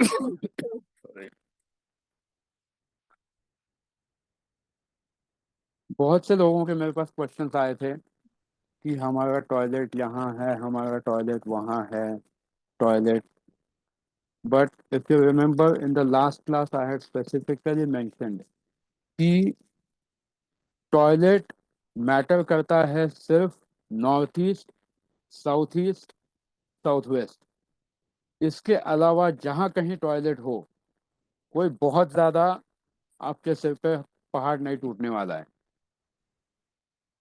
Sorry। बहुत से लोगों के मेरे पास क्वेश्चंस आए थे कि हमारा टॉयलेट यहाँ है, हमारा टॉयलेट वहाँ है, toilet. But if you remember in the last class I had specifically mentioned कि टॉयलेट मैटर करता है सिर्फ north east, south east, south west. इसके अलावा जहाँ कहीं टॉयलेट हो, कोई बहुत ज़्यादा आपके सिर पे पहाड़ नहीं टूटने वाला है।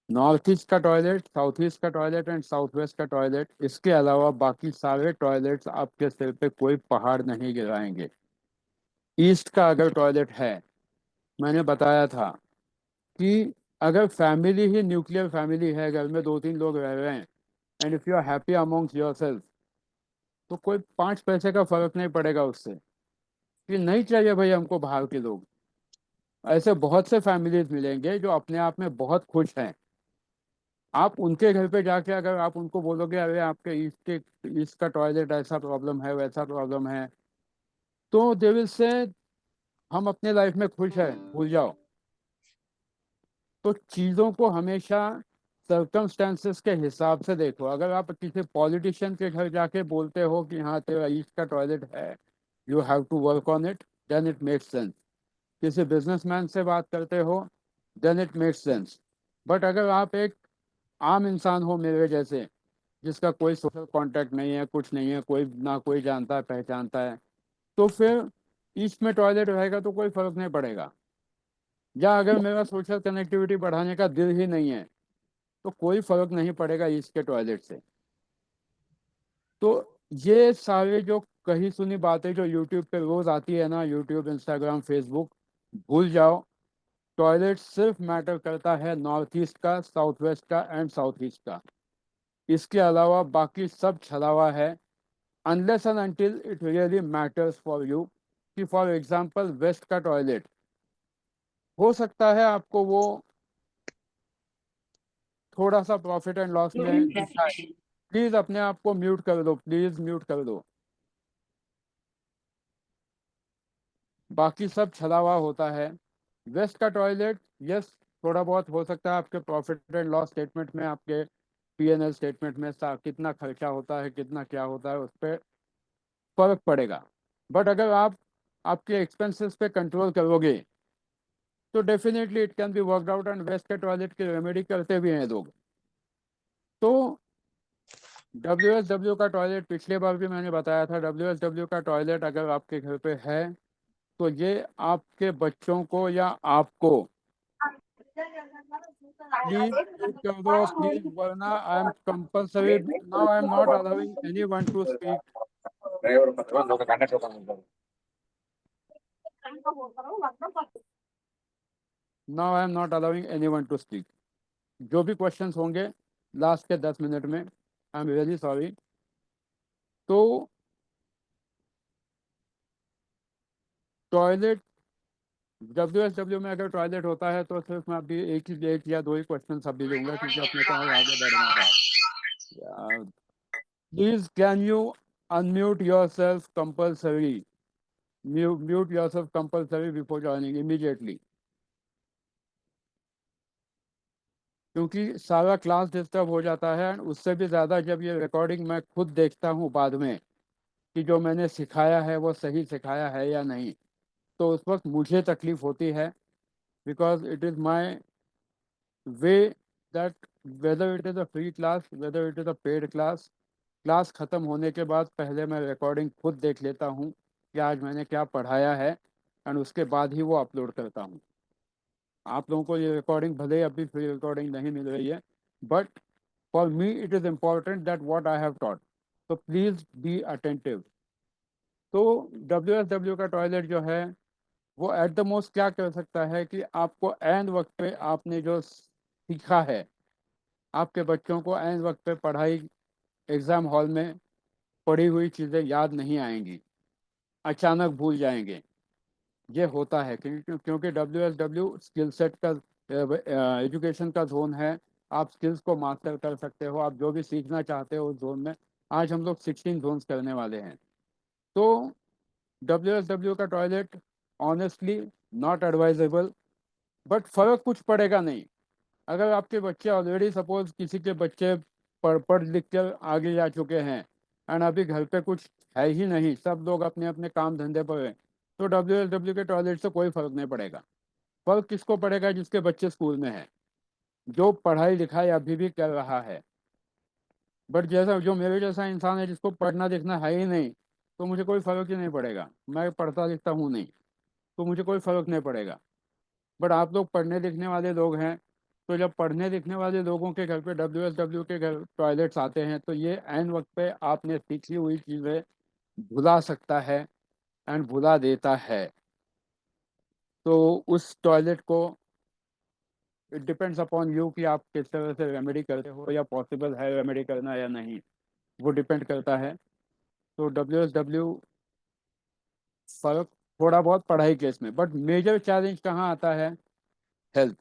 नॉर्थ ईस्ट का टॉयलेट, साउथ ईस्ट का टॉयलेट एंड साउथ वेस्ट का टॉयलेट, इसके अलावा बाकी सारे टॉयलेट्स आपके सिर पे कोई पहाड़ नहीं गिराएंगे। ईस्ट का अगर टॉयलेट है, मैंने बताया था कि अगर फैमिली ही न्यूक्लियर फैमिली है, घर में 2-3 लोग रह रहे हैं, and if you are happy amongst your self, तो कोई 5 पैसे का फर्क नहीं पड़ेगा उससे कि नहीं चाहिए भाई हमको बाहर के लोग। ऐसे बहुत से फैमिलीज मिलेंगे जो अपने आप में बहुत खुश हैं। आप उनके घर पे जाके अगर आप उनको बोलोगे अरे आपके ईस्ट का टॉयलेट ऐसा प्रॉब्लम है, वैसा प्रॉब्लम है, तो दे विल से हम अपने लाइफ में खुश हैं, भूल जाओ। तो चीज़ों को हमेशा सर्कमस्टेंसेस के हिसाब से देखो। अगर आप किसी पॉलिटिशियन के घर जाके बोलते हो कि हाँ तेरा ईस्ट का टॉयलेट है, you have to work on it, then it makes sense. किसी बिजनेसमैन से बात करते हो, then it makes sense. But अगर आप एक आम इंसान हो मेरे जैसे, जिसका कोई सोशल कांटेक्ट नहीं है, कुछ नहीं है, कोई ना कोई जानता है पहचानता है, तो फिर ईस्ट में टॉयलेट रहेगा तो कोई फर्क नहीं पड़ेगा। या अगर मेरा सोशल कनेक्टिविटी बढ़ाने का दिल ही नहीं है, तो कोई फर्क नहीं पड़ेगा ईस्ट के टॉयलेट से। तो ये सारे जो कही सुनी बातें जो यूट्यूब पे रोज आती है ना, यूट्यूब, इंस्टाग्राम, फेसबुक, भूल जाओ। टॉयलेट सिर्फ मैटर करता है नॉर्थ ईस्ट का, साउथ वेस्ट का एंड साउथ ईस्ट का। इसके अलावा बाकी सब छलावा है, unless and until it really matters for you. कि फॉर एग्जांपल वेस्ट का टॉयलेट हो सकता है आपको वो थोड़ा सा प्रॉफिट एंड लॉस में दिखाए। प्लीज अपने आप को म्यूट कर दो, प्लीज म्यूट कर दो। बाकी सब छलावा होता है। वेस्ट का टॉयलेट, यस, थोड़ा बहुत हो सकता है आपके प्रॉफिट एंड लॉस स्टेटमेंट में, आपके पीएनएल स्टेटमेंट में कितना खर्चा होता है, कितना क्या होता है, उस पर फर्क पड़ेगा। बट अगर आप आपके एक्सपेंसेस पे कंट्रोल करोगे, तो definitely it can be worked out. And west के टॉयलेट की रेमेडी करते भी हैं लोग। तो WSW का टॉयलेट पिछले बार भी मैंने बताया था, WSW का टॉयलेट अगर आपके घर पे है, तो ये आपके बच्चों को या आपको प्लीज कर दो, प्लीज, वरना I am compulsory, now I am not allowing any one two speak. Now I am not allowing any one two speak. जो भी क्वेश्चंस होंगे लास्ट के 10 मिनट में, आई एम रियली सॉरी। तो टॉयलेट, WSW में अगर toilet होता है तो सिर्फ मैं अभी एक या दो ही क्वेश्चन अभी लूंगा, क्योंकि अपने को और आगे बढ़ना था। Please can you unmute your self compulsory, mute your self compulsory before joining immediately. क्योंकि सारा क्लास डिस्टर्ब हो जाता है, and उससे भी ज़्यादा जब ये रिकॉर्डिंग मैं खुद देखता हूँ बाद में कि जो मैंने सिखाया है वो सही सिखाया है या नहीं, तो उस वक्त मुझे तकलीफ होती है। Because it is my way that whether it is a free class, whether it is a paid class, class ख़त्म होने के बाद पहले मैं रिकॉर्डिंग खुद देख लेता हूँ कि आज मैंने क्या पढ़ाया है, एंड उसके बाद ही वो अपलोड करता हूँ। आप लोगों को ये रिकॉर्डिंग भले ही अभी फ्री रिकॉर्डिंग नहीं मिल रही है, but for me it is important that what I have taught. तो प्लीज़ बी अटेंटिव। तो WSW का टॉयलेट जो है, वो एट द मोस्ट क्या कर सकता है कि आपको एंड वक्त पे आपने जो सीखा है, आपके बच्चों को एंड वक्त पे पढ़ाई, एग्ज़ाम हॉल में पढ़ी हुई चीज़ें याद नहीं आएंगी, अचानक भूल जाएंगे। ये होता है क्योंकि WSW स्किल सेट का, एजुकेशन का जोन है। आप स्किल्स को मास्टर कर सकते हो, आप जो भी सीखना चाहते हो उस जोन में। आज हम लोग 16 जोन्स करने वाले हैं। तो WSW का toilet honestly not advisable, but फर्क कुछ पड़ेगा नहीं। अगर आपके बच्चे ऑलरेडी, सपोज किसी के बच्चे पढ़ लिख कर आगे जा चुके हैं एंड अभी घर पे कुछ है ही नहीं, सब लोग अपने अपने काम धंधे पर हैं, तो WSW के टॉयलेट से कोई फर्क नहीं पड़ेगा। फर्क किसको पड़ेगा? जिसके बच्चे स्कूल में हैं, जो पढ़ाई लिखाई अभी भी कर रहा है। बट जैसा जो मेरे जैसा इंसान है जिसको पढ़ना लिखना है ही नहीं, तो मुझे कोई फर्क ही नहीं पड़ेगा। मैं पढ़ता लिखता हूँ नहीं, तो मुझे कोई फर्क नहीं पड़ेगा। बट आप लोग पढ़ने लिखने वाले लोग हैं, तो जब पढ़ने लिखने वाले लोगों के घर पे WSW के घर टॉयलेट्स आते हैं, तो ये ऐन वक्त पे आपने सीखी हुई चीज़ें भुला सकता है एंड भुला देता है। तो उस टॉयलेट को, इट डिपेंड्स अपॉन यू कि आप किस तरह से रेमेडी करते हो, या पॉसिबल है रेमेडी करना या नहीं, वो डिपेंड करता है। तो WSW फर्क थोड़ा बहुत पढ़ाई केस में, बट मेजर चैलेंज कहाँ आता है? हेल्थ।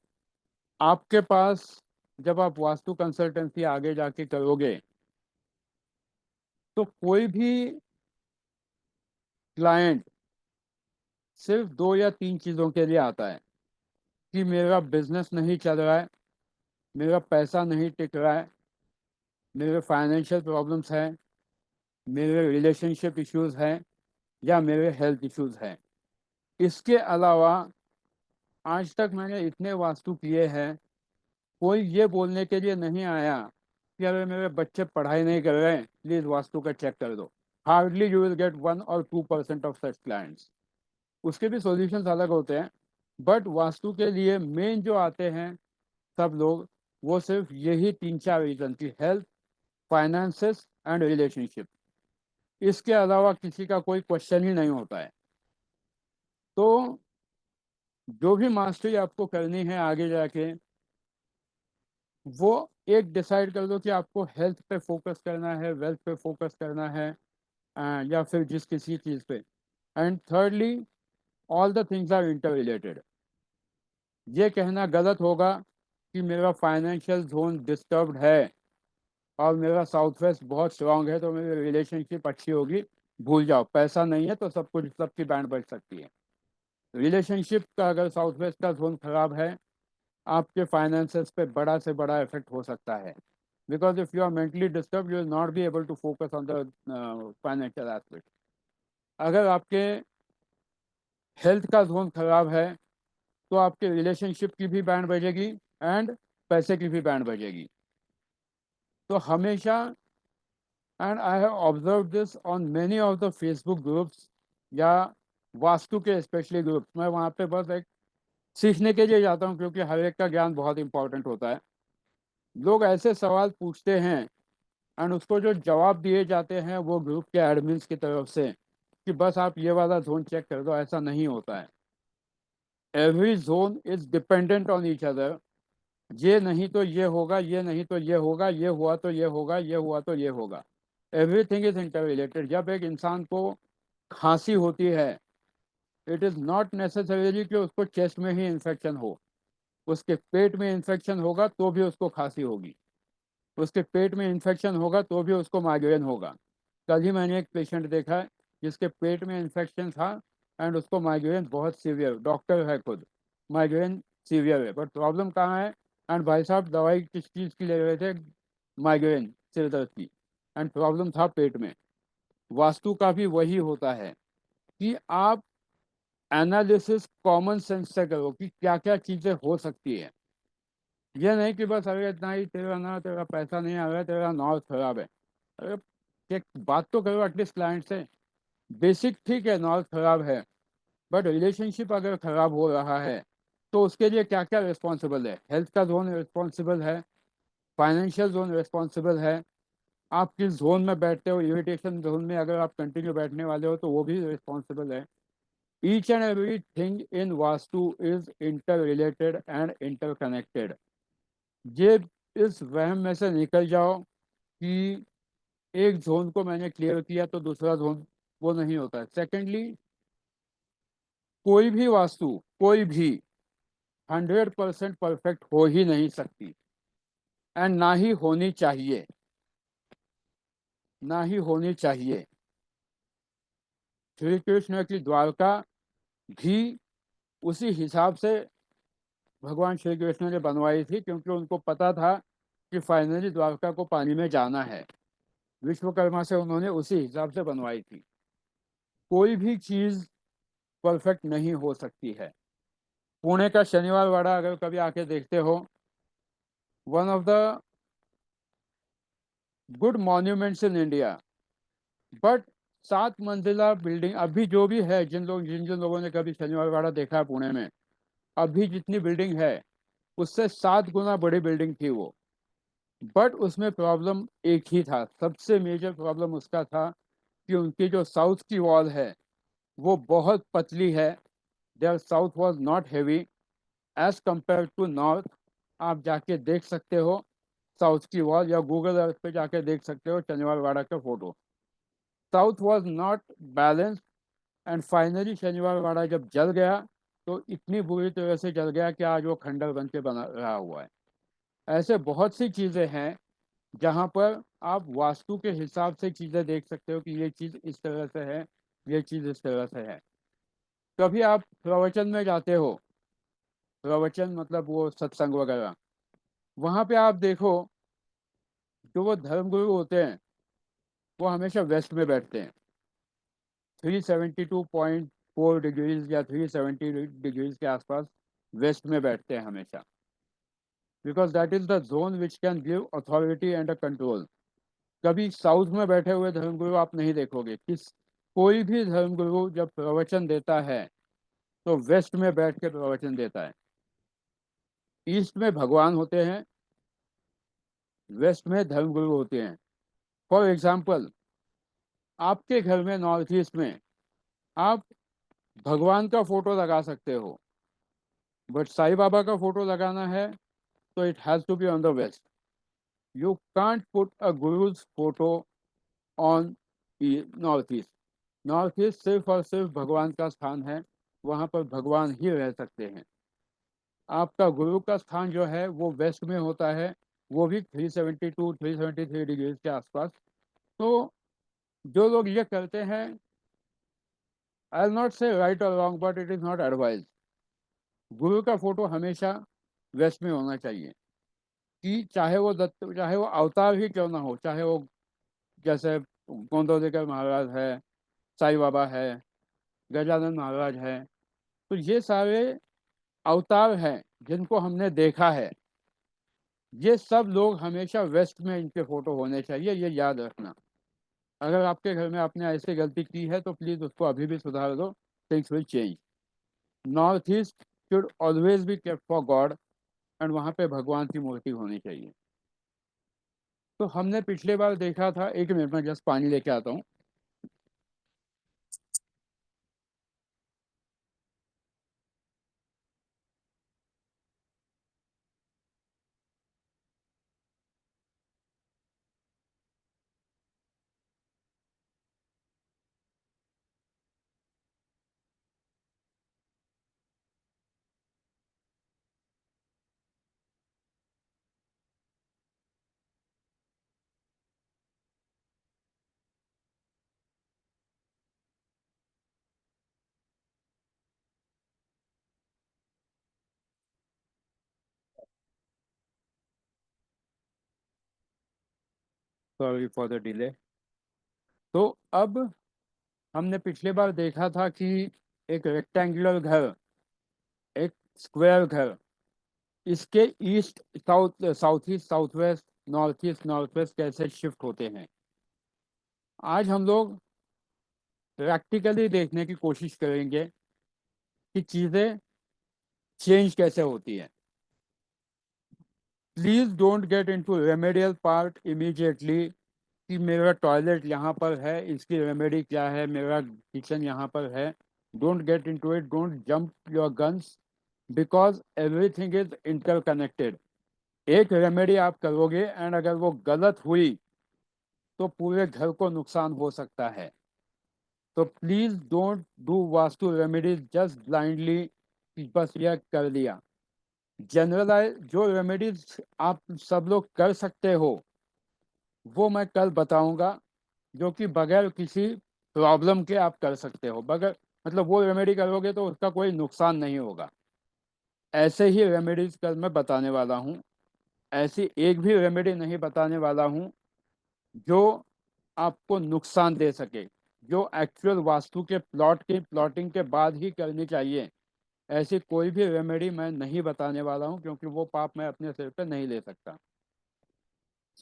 आपके पास, जब आप वास्तु कंसल्टेंसी आगे जाके करोगे, तो कोई भी क्लाइंट सिर्फ 2 या 3 चीज़ों के लिए आता है कि मेरा बिजनेस नहीं चल रहा है, मेरा पैसा नहीं टिक रहा है, मेरे फाइनेंशियल प्रॉब्लम्स हैं, मेरे रिलेशनशिप इश्यूज हैं, या मेरे हेल्थ इश्यूज हैं। इसके अलावा आज तक मैंने इतने वास्तु किए हैं, कोई ये बोलने के लिए नहीं आया कि अगर मेरे बच्चे पढ़ाई नहीं कर रहे हैं, प्लीज़ वास्तु का चेक कर दो। हार्डली यू विल गेट 1 और 2% ऑफ सच क्लाइंट्स। उसके भी सॉल्यूशंस अलग होते हैं, बट वास्तु के लिए मेन जो आते हैं सब लोग, वो सिर्फ यही 3-4 रीजन की: हेल्थ, फाइनेंसेस एंड रिलेशनशिप। इसके अलावा किसी का कोई क्वेश्चन ही नहीं होता है। तो जो भी मास्टरी आपको करनी है आगे जाके, वो एक डिसाइड कर दो कि आपको हेल्थ पे फोकस करना है, वेल्थ पे फोकस करना है, या फिर जिस किसी चीज़ पे। And thirdly, all the things are interrelated. ये कहना गलत होगा कि मेरा फाइनेंशियल जोन डिस्टर्ब्ड है और मेरा साउथ वेस्ट बहुत स्ट्रांग है तो मेरी रिलेशनशिप अच्छी होगी। भूल जाओ, पैसा नहीं है तो सब कुछ, सबकी बैंड बज सकती है। रिलेशनशिप का अगर साउथ वेस्ट का जोन खराब है, आपके फाइनेंसेस पे बड़ा से बड़ा इफेक्ट हो सकता है। Because if you are mentally disturb, you will not be able to focus on the financial aspect. अगर आपके हेल्थ का जोन खराब है, तो आपके रिलेशनशिप की भी बैंड बजेगी एंड पैसे की भी बैंड बजेगी। तो हमेशा, and I have observe this on many of the Facebook groups, या वास्तु के स्पेशली ग्रुप्स, मैं वहाँ पे बस एक सीखने के लिए जाता हूँ, क्योंकि हर एक का ज्ञान बहुत इंपॉर्टेंट होता है। लोग ऐसे सवाल पूछते हैं एंड उसको जो जवाब दिए जाते हैं वो ग्रुप के एडमिन्स की तरफ से, कि बस आप ये वाला जोन चेक कर दो। ऐसा नहीं होता है। Every zone is dependent on each other. ये नहीं तो ये होगा, ये नहीं तो ये होगा, ये हुआ तो ये होगा, ये हुआ तो ये होगा। Everything is inter related. जब एक इंसान को खांसी होती है, इट इज़ नॉट नेसेसरीली कि उसको चेस्ट में ही इन्फेक्शन हो। उसके पेट में इन्फेक्शन होगा तो भी उसको खांसी होगी, उसके पेट में इन्फेक्शन होगा तो भी उसको माइग्रेन होगा। कल ही मैंने एक पेशेंट देखा है जिसके पेट में इन्फेक्शन था एंड उसको माइग्रेन बहुत सीवियर, डॉक्टर है खुद, माइग्रेन सीवियर है, बट प्रॉब्लम कहाँ है? एंड भाई साहब दवाई किस चीज़ की ले रहे थे? माइग्रेन, सिर दर्द की, एंड प्रॉब्लम था पेट में। वास्तु का भी वही होता है कि आप एनालिसिस कॉमन सेंस से करो कि क्या क्या चीज़ें हो सकती है। ये नहीं कि बस अरे इतना ही तेरा ना, तेरा पैसा नहीं आ रहा है, तेरा नॉर्थ खराब है। अरे एक बात तो करो एटलीस्ट क्लाइंट से। बेसिक ठीक है, नॉर्थ खराब है, बट रिलेशनशिप अगर खराब हो रहा है, तो उसके लिए क्या क्या रिस्पॉन्सिबल है? हेल्थ का जोन रिस्पॉन्सिबल है, फाइनेंशियल जोन रिस्पॉन्सिबल है, आप किस जोन में बैठते हो, इरिटेशन जोन में अगर आप कंटिन्यू बैठने वाले हो तो वो भी रिस्पॉन्सिबल है। Each and every thing in vastu is inter related and interconnected. ये इस वहम में से निकल जाओ कि एक जोन को मैंने क्लियर किया तो दूसरा जोन, वो नहीं होता है। सेकेंडली, कोई भी वास्तु, कोई भी 100% परफेक्ट हो ही नहीं सकती, एंड ना ही होनी चाहिए, ना ही होनी चाहिए। श्री कृष्ण की द्वारका भी उसी हिसाब से भगवान श्री कृष्ण ने बनवाई थी, क्योंकि उनको पता था कि फाइनली द्वारका को पानी में जाना है। विश्वकर्मा से उन्होंने उसी हिसाब से बनवाई थी। कोई भी चीज परफेक्ट नहीं हो सकती है। पुणे का शनिवार वाड़ा अगर कभी आके देखते हो, one of the good monuments in India, but 7 मंजिला बिल्डिंग अभी जो भी है, जिन जिन लोगों ने कभी शनिवार वाड़ा देखा है पुणे में, अभी जितनी बिल्डिंग है उससे 7 गुना बड़ी बिल्डिंग थी वो। बट उसमें प्रॉब्लम एक ही था, सबसे मेजर प्रॉब्लम उसका था कि उनकी जो साउथ की वॉल है वो बहुत पतली है। There south was not heavy as compare to north. आप जाके देख सकते हो साउथ की वॉल, या गूगल अर्थ पे जाके देख सकते हो शनिवार वाड़ा का photo. South was not balance, and finally शनिवार वाड़ा जब जल गया तो इतनी बुरी तरह से जल गया कि आज वो खंडर बन के बना रहा हुआ है। ऐसे बहुत सी चीज़ें हैं जहाँ पर आप वास्तु के हिसाब से चीज़ें देख सकते हो कि ये चीज़ इस तरह से है, ये चीज़ इस तरह से है। कभी आप प्रवचन में जाते हो, प्रवचन मतलब वो सत्संग वगैरह, वहाँ पे आप देखो जो वो धर्मगुरु होते हैं वो हमेशा वेस्ट में बैठते हैं। 372.4 डिग्रीज या 370 डिग्रीज के आसपास वेस्ट में बैठते हैं हमेशा, because that is the zone which can give authority and a control. कभी साउथ में बैठे हुए धर्मगुरु आप नहीं देखोगे। कोई भी धर्मगुरु जब प्रवचन देता है तो वेस्ट में बैठ के प्रवचन देता है। ईस्ट में भगवान होते हैं, वेस्ट में धर्मगुरु होते हैं। फॉर एग्जाम्पल, आपके घर में नॉर्थ ईस्ट में आप भगवान का फोटो लगा सकते हो, बट साईं बाबा का फोटो लगाना है तो it has to be on the west. You can't put a guru's photo on north east. North east सिर्फ और सिर्फ भगवान का स्थान है, वहाँ पर भगवान ही रह सकते हैं। आपका गुरु का स्थान जो है वो वेस्ट में होता है, वो भी 372-373 डिग्रीज के आसपास। तो जो लोग ये करते हैं, आई विल नॉट से राइट और wrong, but it is not advise. गुरु का फोटो हमेशा वेस्ट में होना चाहिए, कि चाहे वो दत्त, चाहे वो अवतार ही क्यों ना हो, चाहे वो जैसे गोंदवलेकर महाराज है, साईं बाबा है, गजानन महाराज है, तो ये सारे अवतार हैं जिनको हमने देखा है। ये सब लोग हमेशा वेस्ट में इनके फोटो होने चाहिए, ये याद रखना। अगर आपके घर में आपने ऐसी गलती की है तो प्लीज उसको अभी भी सुधार दो। Things will change. North east should always be kept for God, and वहाँ पे भगवान की मूर्ति होनी चाहिए। तो हमने पिछले बार देखा था, एक मिनट में जस्ट पानी लेके आता हूँ। Sorry for the delay. तो अब हमने पिछले बार देखा था कि एक रेक्टेंगुलर घर, एक स्क्वायर घर, इसके east south, south east south west, north west कैसे शिफ्ट होते हैं, आज हम लोग प्रैक्टिकली देखने की कोशिश करेंगे कि चीज़ें चेंज कैसे होती है। Please don't get into remedial part immediately, कि मेरा टॉयलेट यहाँ पर है, इसकी रेमेडी क्या है, मेरा किचन यहाँ पर है। Don't get into it, don't jump your guns, because everything is interconnected. एक रेमेडी आप करोगे एंड अगर वो गलत हुई तो पूरे घर को नुकसान हो सकता है। तो please don't do vastu remedies just blindly, बस यह कर लिया। जनरलाइज जो रेमेडीज आप सब लोग कर सकते हो वो मैं कल बताऊंगा, जो कि बगैर किसी प्रॉब्लम के आप कर सकते हो, मगर मतलब वो रेमेडी करोगे तो उसका कोई नुकसान नहीं होगा। ऐसे ही रेमेडीज कल मैं बताने वाला हूँ। ऐसी एक भी रेमेडी नहीं बताने वाला हूँ जो आपको नुकसान दे सके, जो एक्चुअल वास्तु के प्लॉटिंग के बाद ही करनी चाहिए। ऐसी कोई भी रेमेडी मैं नहीं बताने वाला हूँ, क्योंकि वो पाप मैं अपने सिर पे नहीं ले सकता।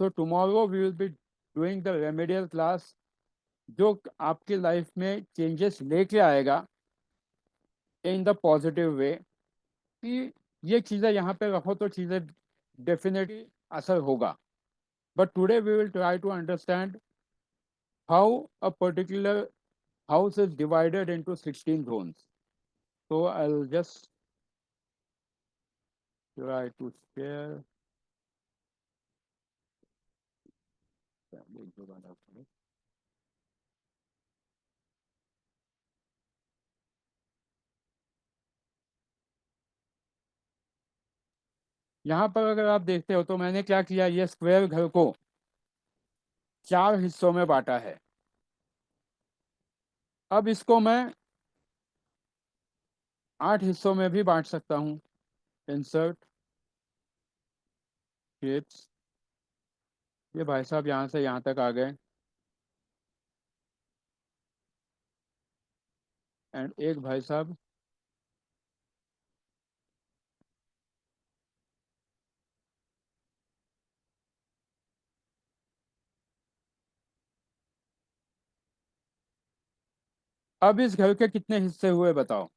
So tomorrow we will be doing the remedial class, जो आपकी लाइफ में चेंजेस लेके आएगा इन द पॉजिटिव वे, कि ये चीज़ें यहाँ पे रखो तो चीज़ें डेफिनेटली असर होगा। But today we will try to understand how a particular house is divided into 16 zones. So I'll just try to share. यहाँ पर अगर आप देखते हो तो मैंने क्या किया, ये स्क्वायर घर को 4 हिस्सों में बांटा है। अब इसको मैं 8 हिस्सों में भी बांट सकता हूँ। इंसर्ट शेप्स, ये भाई साहब यहाँ से यहाँ तक आ गए, एंड एक भाई साहब अब इस घर के कितने हिस्से हुए बताओ?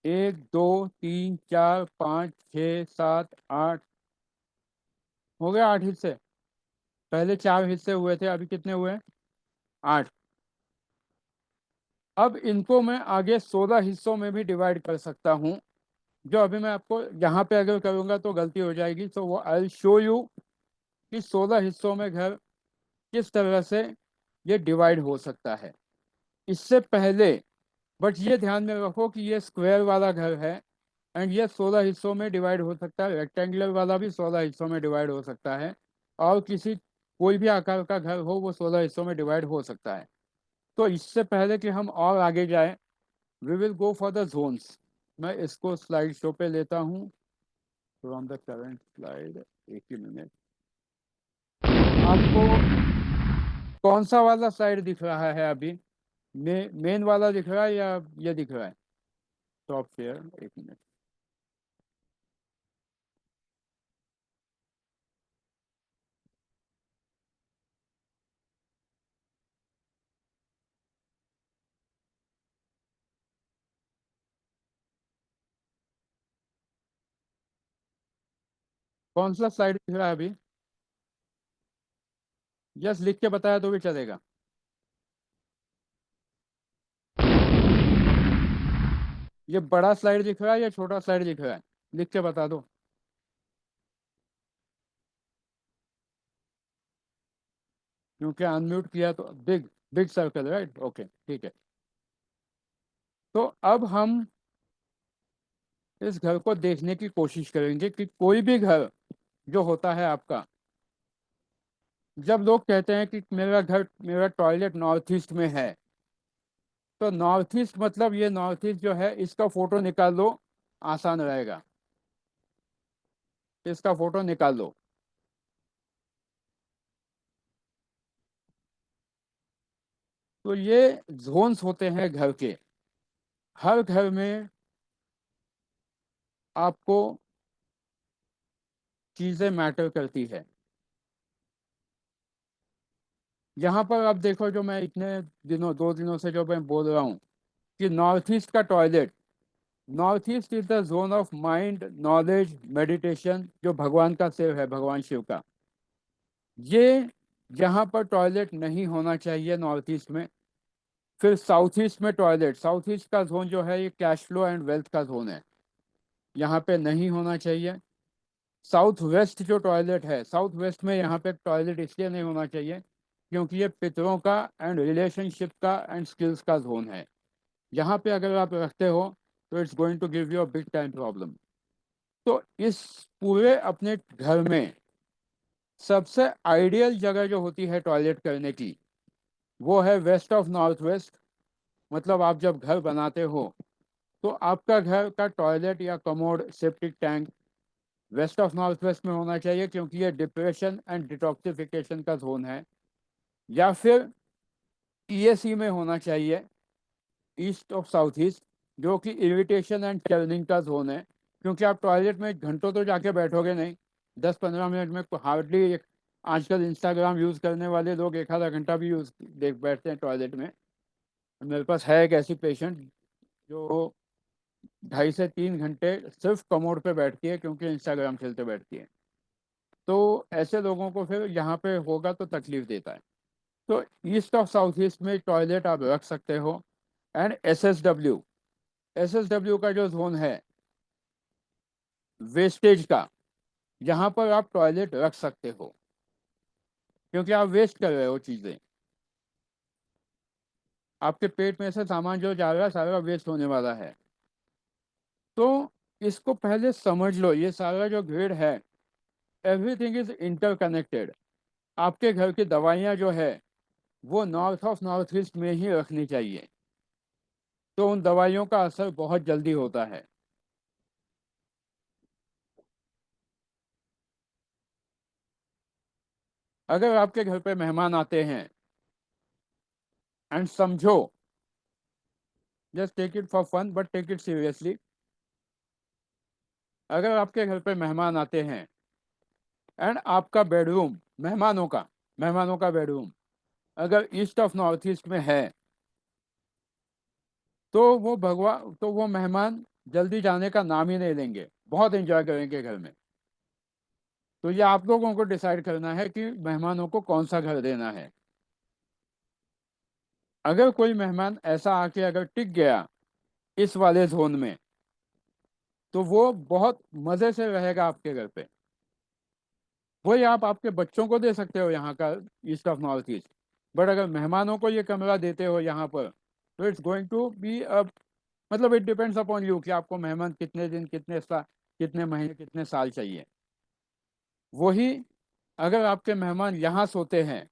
1 2 3 4 5 6 7 8, हो गया 8 हिस्से। पहले 4 हिस्से हुए थे, अभी कितने हुए? 8। अब इनको मैं आगे 16 हिस्सों में भी डिवाइड कर सकता हूँ, जो अभी मैं आपको यहाँ पे अगर करूँगा तो गलती हो जाएगी। तो वो आई विल शो यू कि 16 हिस्सों में घर किस तरह से ये डिवाइड हो सकता है। इससे पहले बट ये ध्यान में रखो कि ये स्क्वायर वाला घर है, एंड ये 16 हिस्सों में डिवाइड हो सकता है। रेक्टेंगुलर वाला भी 16 हिस्सों में डिवाइड हो सकता है, और किसी कोई भी आकार का घर हो वो 16 हिस्सों में डिवाइड हो सकता है। तो इससे पहले कि हम और आगे जाए, we will go for the zones. मैं इसको स्लाइड शो पे लेता हूँ फ्रॉम द करंट स्लाइड। एक ही मिनट। आपको कौन सा वाला स्लाइड दिख रहा है अभी? मेन वाला दिख रहा है या ये दिख रहा है? टॉप शेयर, एक मिनट। कौन सा स्लाइड दिख रहा है अभी? जस्ट लिख के बताया तो भी चलेगा। ये बड़ा स्लाइड दिख रहा है या छोटा स्लाइड दिख रहा है? लिख के बता दो। क्योंकि अनम्यूट किया तो big big circle, right? Okay, ठीक है। तो अब हम इस घर को देखने की कोशिश करेंगे कि कोई भी घर जो होता है आपका, जब लोग कहते हैं कि मेरा घर, मेरा टॉयलेट नॉर्थ ईस्ट में है, तो नॉर्थ ईस्ट मतलब ये नॉर्थ ईस्ट जो है इसका फोटो निकाल लो, आसान रहेगा। इसका फोटो निकाल लो। तो ये जोन्स होते हैं घर के। हर घर में आपको चीजें मैटर करती है। यहाँ पर आप देखो, जो मैं इतने दिनों 2 दिनों से जो मैं बोल रहा हूँ कि नॉर्थ ईस्ट का toilet, north east is the zone of mind, knowledge, meditation, जो भगवान का सिर है, भगवान शिव का। ये जहाँ पर टॉयलेट नहीं होना चाहिए नॉर्थ ईस्ट में। फिर साउथ ईस्ट में टॉयलेट, साउथ ईस्ट का जोन जो है ये कैश फ्लो एंड वेल्थ का जोन है, यहाँ पे नहीं होना चाहिए। साउथ वेस्ट जो टॉयलेट है, साउथ वेस्ट में यहाँ पे टॉयलेट इसलिए नहीं होना चाहिए क्योंकि ये पितरों का एंड रिलेशनशिप का एंड स्किल्स का जोन है। यहाँ पे अगर आप रखते हो तो it's going to give you a big time problem. तो इस पूरे अपने घर में सबसे आइडियल जगह जो होती है टॉयलेट करने की, वो है वेस्ट ऑफ नॉर्थ वेस्ट। मतलब आप जब घर बनाते हो तो आपका घर का टॉयलेट या commode septic tank west of north west में होना चाहिए, क्योंकि ये डिप्रेशन एंड डिटॉक्सिफिकेशन का जोन है। या फिर ईएसई में होना चाहिए, ईस्ट ऑफ साउथ ईस्ट, जो कि इरिटेशन एंड चर्निंग का जोन है। क्योंकि आप टॉयलेट में घंटों तो जाके बैठोगे नहीं, 10-15 मिनट में हार्डली। आजकल इंस्टाग्राम यूज़ करने वाले लोग एक आधा घंटा भी यूज़ देख बैठते हैं टॉयलेट में। मेरे पास है एक ऐसी पेशेंट जो 2.5 से 3 घंटे सिर्फ कमोड पे बैठती है, क्योंकि इंस्टाग्राम चलते बैठती है। तो ऐसे लोगों को फिर यहाँ पे होगा तो तकलीफ देता है। तो ईस्ट ऑफ साउथ ईस्ट में टॉयलेट आप रख सकते हो। एंड एसएसडब्ल्यू का जो जोन है वेस्टेज का, यहाँ पर आप टॉयलेट रख सकते हो, क्योंकि आप वेस्ट कर रहे हो चीज़ें। आपके पेट में से सामान जो जा रहा है सारा वेस्ट होने वाला है। तो इसको पहले समझ लो, ये सारा जो ग्रिड है, एवरीथिंग इज इंटरकनेक्टेड। आपके घर की दवाइयाँ जो है वो नॉर्थ ऑफ नॉर्थ ईस्ट में ही रखनी चाहिए, तो उन दवाइयों का असर बहुत जल्दी होता है। अगर आपके घर पे मेहमान आते हैं, एंड समझो, just take it for fun but take it seriously, अगर आपके घर पे मेहमान आते हैं एंड आपका बेडरूम, मेहमानों का बेडरूम अगर ईस्ट ऑफ नॉर्थ ईस्ट में है, तो वो मेहमान जल्दी जाने का नाम ही नहीं लेंगे, बहुत एंजॉय करेंगे घर में। तो ये आप लोगों को डिसाइड करना है कि मेहमानों को कौन सा घर देना है। अगर कोई मेहमान ऐसा आके अगर टिक गया इस वाले जोन में, तो वो बहुत मज़े से रहेगा आपके घर पे। वही आप आपके बच्चों को दे सकते हो यहाँ का, east of north east. But अगर मेहमानों को ये कमरा देते हो यहाँ पर, तो it's going to be a, मतलब इट डिपेंड्स अपॉन यू कि आपको मेहमान कितने दिन, कितने महीने, कितने साल चाहिए। वही अगर आपके मेहमान यहाँ सोते हैं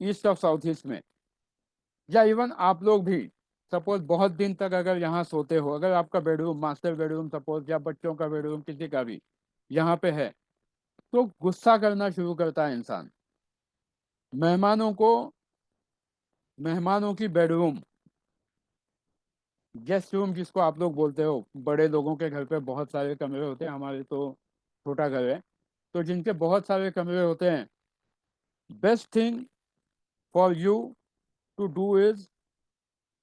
ईस्ट ऑफ साउथ ईस्ट में, या इवन आप लोग भी सपोज बहुत दिन तक अगर यहाँ सोते हो, अगर आपका बेडरूम, मास्टर बेडरूम सपोज, या बच्चों का बेडरूम, किसी का भी यहाँ पे है, तो गुस्सा करना शुरू करता है इंसान। मेहमानों को, मेहमानों की बेडरूम, गेस्ट रूम जिसको आप लोग बोलते हो, बड़े लोगों के घर पे बहुत सारे कमरे होते हैं, हमारे तो छोटा घर है, तो जिनके बहुत सारे कमरे होते हैं, best thing for you to do is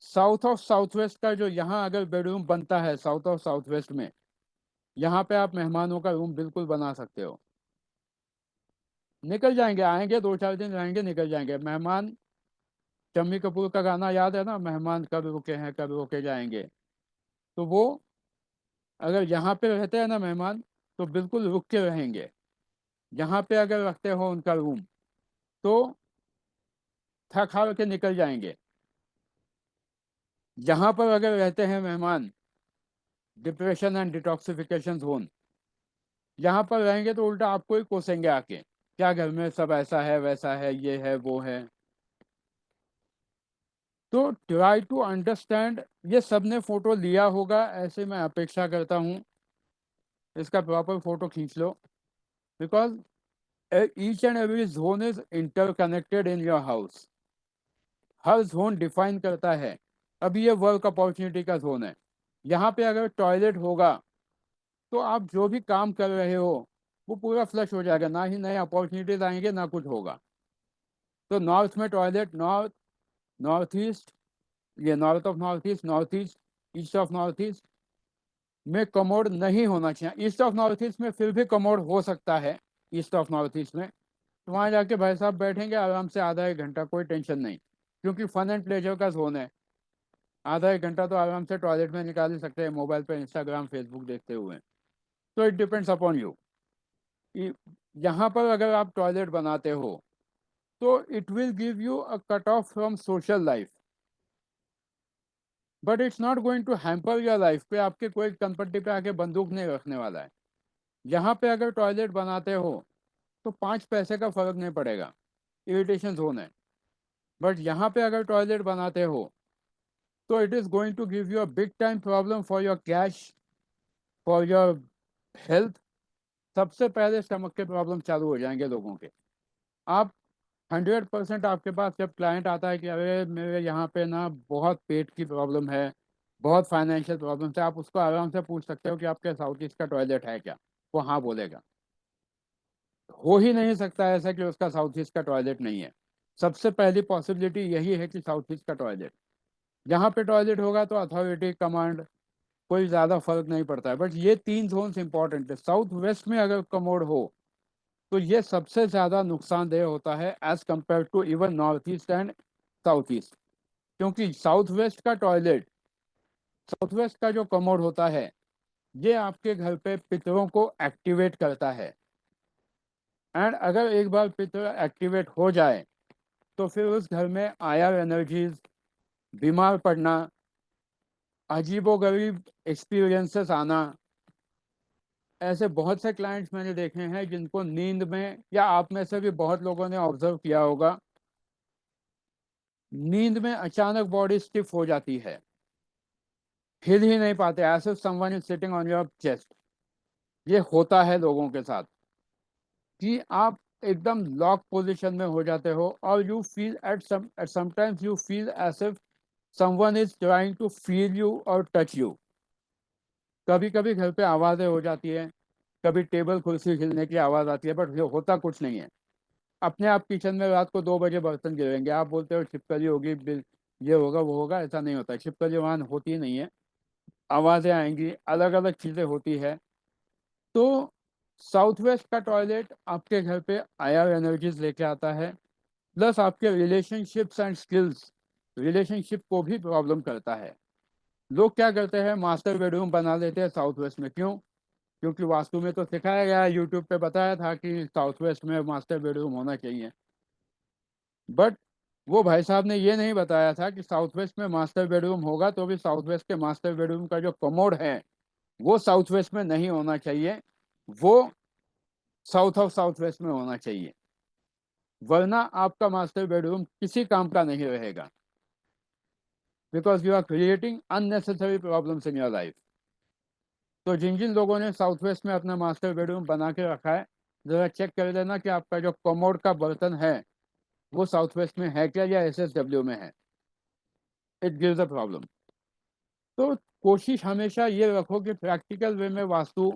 south of south west का जो यहाँ अगर बेडरूम बनता है साउथ ऑफ साउथ वेस्ट में, यहाँ पे आप मेहमानों का रूम बिल्कुल बना सकते हो। निकल जाएंगे, आएंगे 2-4 दिन रहेंगे, निकल जाएंगे मेहमान। शम्मी कपूर का गाना याद है ना, मेहमान कब रुके हैं कब रुके जाएंगे। तो वो अगर यहाँ पे रहते हैं ना मेहमान, तो बिल्कुल रुक के रहेंगे। यहाँ पे अगर रखते हो उनका रूम, तो थक हार के निकल जाएंगे। यहाँ पर अगर रहते हैं मेहमान, डिप्रेशन एंड डिटॉक्सिफिकेशन जोन, यहाँ पर रहेंगे तो उल्टा आपको ही कोसेंगे आके, क्या घर में सब ऐसा है वैसा है, ये है वो है। तो ट्राई टू अंडरस्टैंड। ये सब ने फोटो लिया होगा ऐसे मैं अपेक्षा करता हूँ, इसका प्रॉपर फोटो खींच लो, because each and every zone is interconnected in your house. हर जोन डिफाइन करता है। अभी ये वर्क अपॉर्चुनिटी का जोन है, यहाँ पे अगर टॉयलेट होगा तो आप जो भी काम कर रहे हो वो पूरा फ्लश हो जाएगा, ना ही नए अपॉर्चुनिटीज आएंगे ना कुछ होगा। तो नॉर्थ में टॉयलेट, नॉर्थ, नॉर्थ ईस्ट, ये north of north east, north east, east of north east में कमोड नहीं होना चाहिए। ईस्ट ऑफ नॉर्थ ईस्ट में फिर भी कमोड हो सकता है, ईस्ट ऑफ नॉर्थ ईस्ट में तो वहाँ जाके भाई साहब बैठेंगे आराम से आधा एक घंटा, कोई टेंशन नहीं, क्योंकि फन एंड प्लेजर का जोन है। आधा एक घंटा तो आराम से टॉयलेट में निकाल ही सकते हैं, मोबाइल पे इंस्टाग्राम फेसबुक देखते हुए। तो इट डिपेंड्स अपॉन यू। यहाँ पर अगर आप टॉयलेट बनाते हो तो it will give you a cut off from social life, but it's not going to hamper your life पे। आपके कोई कनपट्टी पे आके बंदूक नहीं रखने वाला है। यहाँ पे अगर टॉयलेट बनाते हो तो 5 पैसे का फर्क नहीं पड़ेगा, इरिटेशन जोन है। बट यहाँ पे अगर टॉयलेट बनाते हो तो it is going to give you a big time problem for your cash, for your health. सबसे पहले स्टमक के प्रॉब्लम चालू हो जाएंगे लोगों के। आप 100% आपके पास जब क्लाइंट आता है कि अरे मेरे यहाँ पे ना बहुत पेट की प्रॉब्लम है, बहुत फाइनेंशियल प्रॉब्लम है, आप उसको आराम से पूछ सकते हो कि आपके साउथ ईस्ट का टॉयलेट है क्या, वो हाँ बोलेगा। हो ही नहीं सकता ऐसा कि उसका साउथ ईस्ट का टॉयलेट नहीं है। सबसे पहली पॉसिबिलिटी यही है कि साउथ ईस्ट का टॉयलेट, जहाँ पे टॉयलेट होगा तो अथॉरिटी कमांड कोई ज़्यादा फर्क नहीं पड़ता है। बट ये 3 जोन्स इंपॉर्टेंट है। साउथ वेस्ट में अगर कमोड हो तो ये सबसे ज़्यादा नुकसानदेह होता है as compare to even north east and south east. क्योंकि साउथ वेस्ट का जो कमोड होता है ये आपके घर पे पितरों को एक्टिवेट करता है। एंड अगर एक बार पितर एक्टिवेट हो जाए तो फिर उस घर में आयर एनर्जीज, बीमार पड़ना, अजीबोगरीब एक्सपीरियंसेस आना। ऐसे बहुत से क्लाइंट्स मैंने देखे हैं जिनको नींद में, या आप में से भी बहुत लोगों ने ऑब्जर्व किया होगा, नींद में अचानक बॉडी स्टिफ हो जाती है, हिल ही नहीं पाते, ऐसे someone is sitting on your chest. ये होता है लोगों के साथ कि आप एकदम लॉक पोजीशन में हो जाते हो और you feel at sometimes you feel as if someone is trying to feel you और टच यू। कभी कभी घर पे आवाज़ें हो जाती है, कभी टेबल कुर्सी हिलने की आवाज़ आती है, बट ये होता कुछ नहीं है। अपने आप किचन में रात को 2 बजे बर्तन गिरेंगे, आप बोलते हो छिपकली होगी, ये होगा वो होगा, ऐसा नहीं होता। छिपकली वहाँ होती ही नहीं है, आवाज़ें आएंगी, अलग अलग चीज़ें होती है। तो साउथ वेस्ट का टॉयलेट आपके घर पे आयर एनर्जीज लेके आता है, प्लस आपके रिलेशनशिप्स एंड स्किल्स, रिलेशनशिप को भी प्रॉब्लम करता है। लोग क्या करते हैं, मास्टर बेडरूम बना लेते हैं साउथ वेस्ट में। क्यों? क्योंकि वास्तु में तो सिखाया गया है, यूट्यूब पे बताया था कि साउथ वेस्ट में मास्टर बेडरूम होना चाहिए। बट वो भाई साहब ने ये नहीं बताया था कि साउथ वेस्ट में मास्टर बेडरूम होगा तो भी साउथ वेस्ट के मास्टर बेडरूम का जो कमोड है वो साउथ वेस्ट में नहीं होना चाहिए, वो साउथ ऑफ साउथ वेस्ट में होना चाहिए। वरना आपका मास्टर बेडरूम किसी काम का नहीं रहेगा, because you are creating unnecessary problems in your life. तो जिन जिन लोगों ने साउथ वेस्ट में अपना मास्टर बेडरूम बना के रखा है, ज़रा चेक कर लेना कि आपका जो कमोड का बर्तन है वो साउथ वेस्ट में है क्या या SSW में है। It gives a problem. तो कोशिश हमेशा ये रखो कि प्रैक्टिकल वे में वास्तु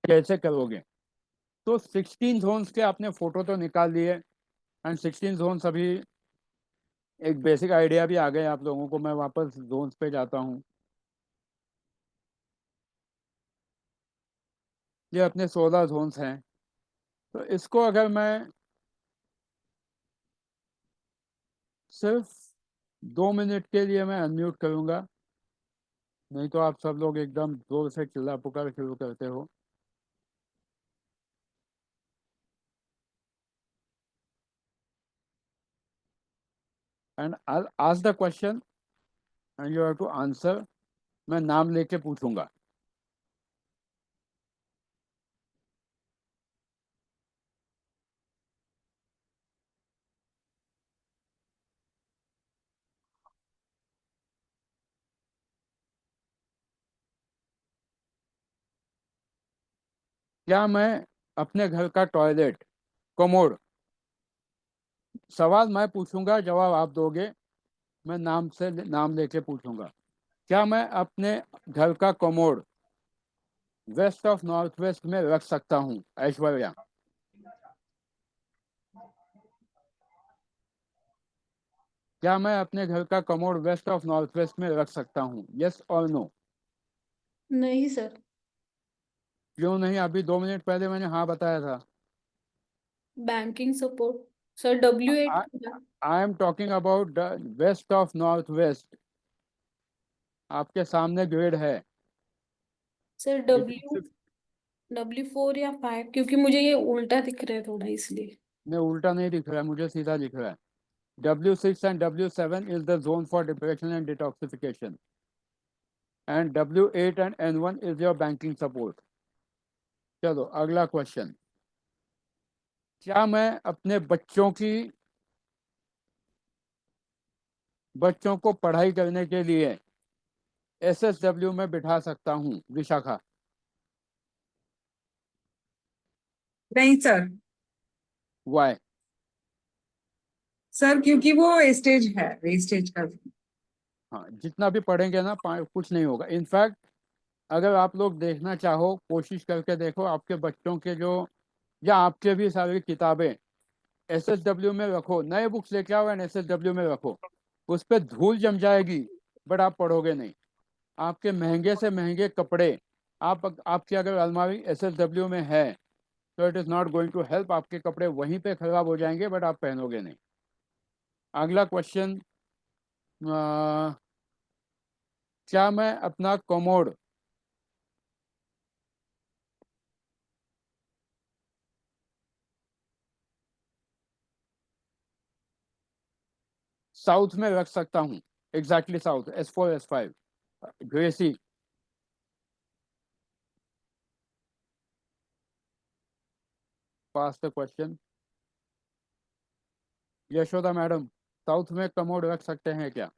कैसे करोगे। तो 16 जोन्स के आपने फोटो तो निकाल लिए, एंड 16 जोन्स अभी एक बेसिक आइडिया भी आ गया आप लोगों को। मैं वापस जोन्स पे जाता हूँ। ये अपने 16 जोन्स हैं। तो इसको अगर मैं सिर्फ 2 मिनट के लिए मैं अनम्यूट करूँगा, नहीं तो आप सब लोग एकदम जोर से चिल्ला पुकार शुरू करते हो। And I ask the question and you have to answer. मैं नाम लेके पूछूंगा। क्या मैं अपने घर का टॉयलेट कमोड, सवाल मैं पूछूंगा जवाब आप दोगे, मैं नाम से नाम लेके पूछूंगा। क्या मैं अपने घर का commode west of north west में रख सकता हूँ? ऐश्वर्या, क्या मैं अपने घर का commode west of north west में रख सकता हूँ? यस और नो? नहीं सर। क्यों नहीं? अभी 2 मिनट पहले मैंने हाँ बताया था। Banking support. Sir W8। I am talking about the west of north west. आपके सामने ग्रिड है। Sir it W is, W4 या 5, क्योंकि मुझे ये उल्टा दिख रहा है थोड़ा इसलिए। मैं उल्टा नहीं दिख रहा है, मुझे सीधा दिख रहा है। W6 and W7 is the zone for depression and detoxification, and W8 and N1 is your banking support. चलो अगला क्वेश्चन। क्या मैं अपने बच्चों को पढ़ाई करने के लिए SSW में बिठा सकता हूँ, विशाखा? नहीं सर। वाई? सर क्योंकि वो वेस्टेज है, वेस्टेज का। हाँ, जितना भी पढ़ेंगे ना कुछ नहीं होगा। इनफैक्ट अगर आप लोग देखना चाहो, कोशिश करके देखो, आपके बच्चों के जो या आपके भी सारी किताबें SSW में रखो, नए बुक्स लेके आओ एंड SSW में रखो, उस पर धूल जम जाएगी बट आप पढ़ोगे नहीं। आपके महंगे से महंगे कपड़े, आपकी अगर अलमारी SSW में है तो it is not going to help. आपके कपड़े वहीं पे खराब हो जाएंगे बट आप पहनोगे नहीं। अगला क्वेश्चन, क्या मैं अपना कमोड साउथ में रख सकता हूँ? Exactly south, S4 S5। Gracie? Pass the question. Yashoda madam, south में कमोड रख सकते हैं क्या?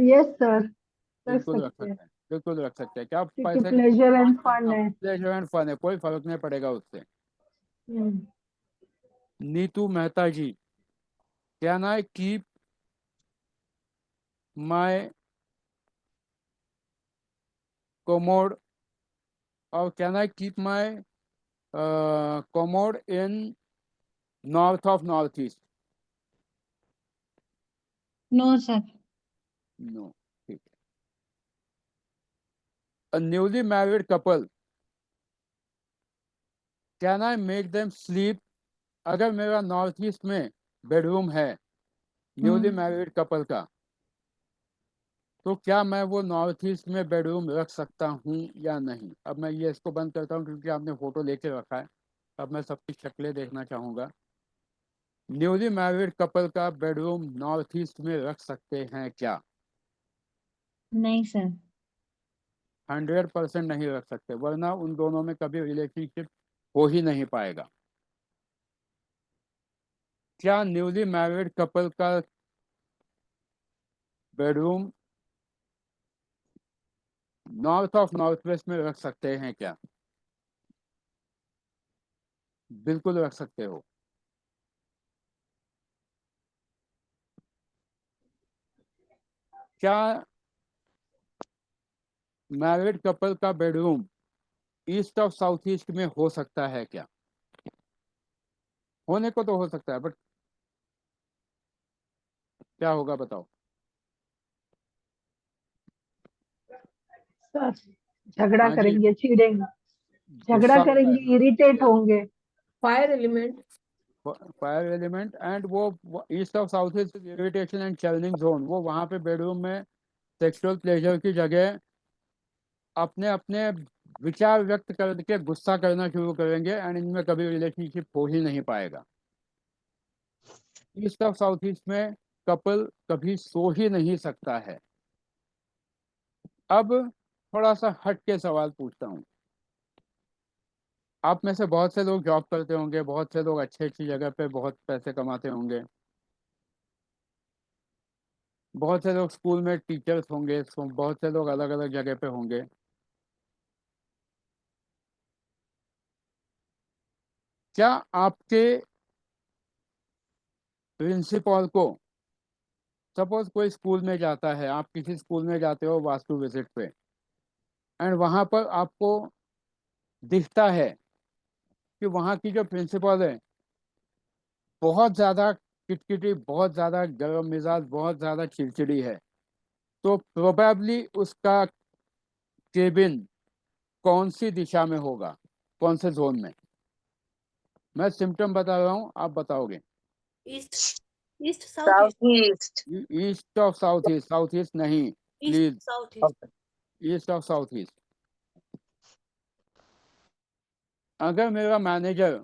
यस सर, कर बिल्कुल रख सकते हैं सकते हैं, बिल्कुल रख सकते हैं। क्या क्योंकि पैसे प्लेजर एंड फन है। प्लेजर एंड फन है, कोई फर्क नहीं पड़ेगा उससे। Hmm, Neetu Mehta ji, can I keep my commode और can I keep my commode in north of north east? No sir. No. ठीक है। A newly married couple, can I make them sleep? अगर मेरा नॉर्थ ईस्ट में बेडरूम है newly married couple का, तो क्या मैं वो नॉर्थ ईस्ट में बेडरूम रख सकता हूँ या नहीं? अब मैं ये इसको बंद करता हूँ क्योंकि आपने फोटो लेके रखा है। अब मैं सबकी शक्लें देखना चाहूँगा। न्यूली मैरिड कपल का बेडरूम नॉर्थ ईस्ट में रख सकते हैं क्या? नहीं सर। 100% नहीं रख सकते, वरना उन दोनों में कभी रिलेशनशिप हो ही नहीं पाएगा। क्या न्यूली मैरिड कपल का bedroom north of north west में रख सकते हैं क्या? बिल्कुल रख सकते हो। क्या मैरिड कपल का bedroom east of south east में हो सकता है क्या? होने को तो हो सकता है बट क्या होगा बताओ? सर झगड़ा हाँ जी, करेंगे, चिढ़ेंगे, झगड़ा गुस्सा होता है करेंगे, ना। इरिटेट होंगे। Fire element. Fire element and वो east of south east irritation and churning zone, वो वहां पे बेडरूम में सेक्सुअल प्लेजर की जगह अपने अपने विचार व्यक्त करके गुस्सा करना शुरू करेंगे एंड इनमें कभी रिलेशनशिप हो ही नहीं पाएगा। ईस्ट ऑफ साउथ ईस्ट में कपल कभी सो ही नहीं सकता है। अब थोड़ा सा हट के सवाल पूछता हूँ। आप में से बहुत से लोग जॉब करते होंगे, बहुत से लोग अच्छी अच्छी जगह पे बहुत पैसे कमाते होंगे, बहुत से लोग स्कूल में टीचर्स होंगे, बहुत से लोग अलग अलग जगह पे होंगे। क्या आपके प्रिंसिपल को, सपोज कोई स्कूल में जाता है, आप किसी स्कूल में जाते हो वास्तु विजिट पे एंड वहां पर आपको दिखता है कि वहाँ की जो प्रिंसिपल है बहुत ज़्यादा किटकिटी, बहुत ज़्यादा गर्म मिजाज, बहुत ज़्यादा चिड़चिड़ी है, तो प्रोबेबली उसका केबिन कौन सी दिशा में होगा, कौन से जोन में? मैं सिम्टम बता रहा हूँ, आप बताओगे। East, east south east, east. East of south east, south east नहीं east please, south east. East of south east. अगर मेरा मैनेजर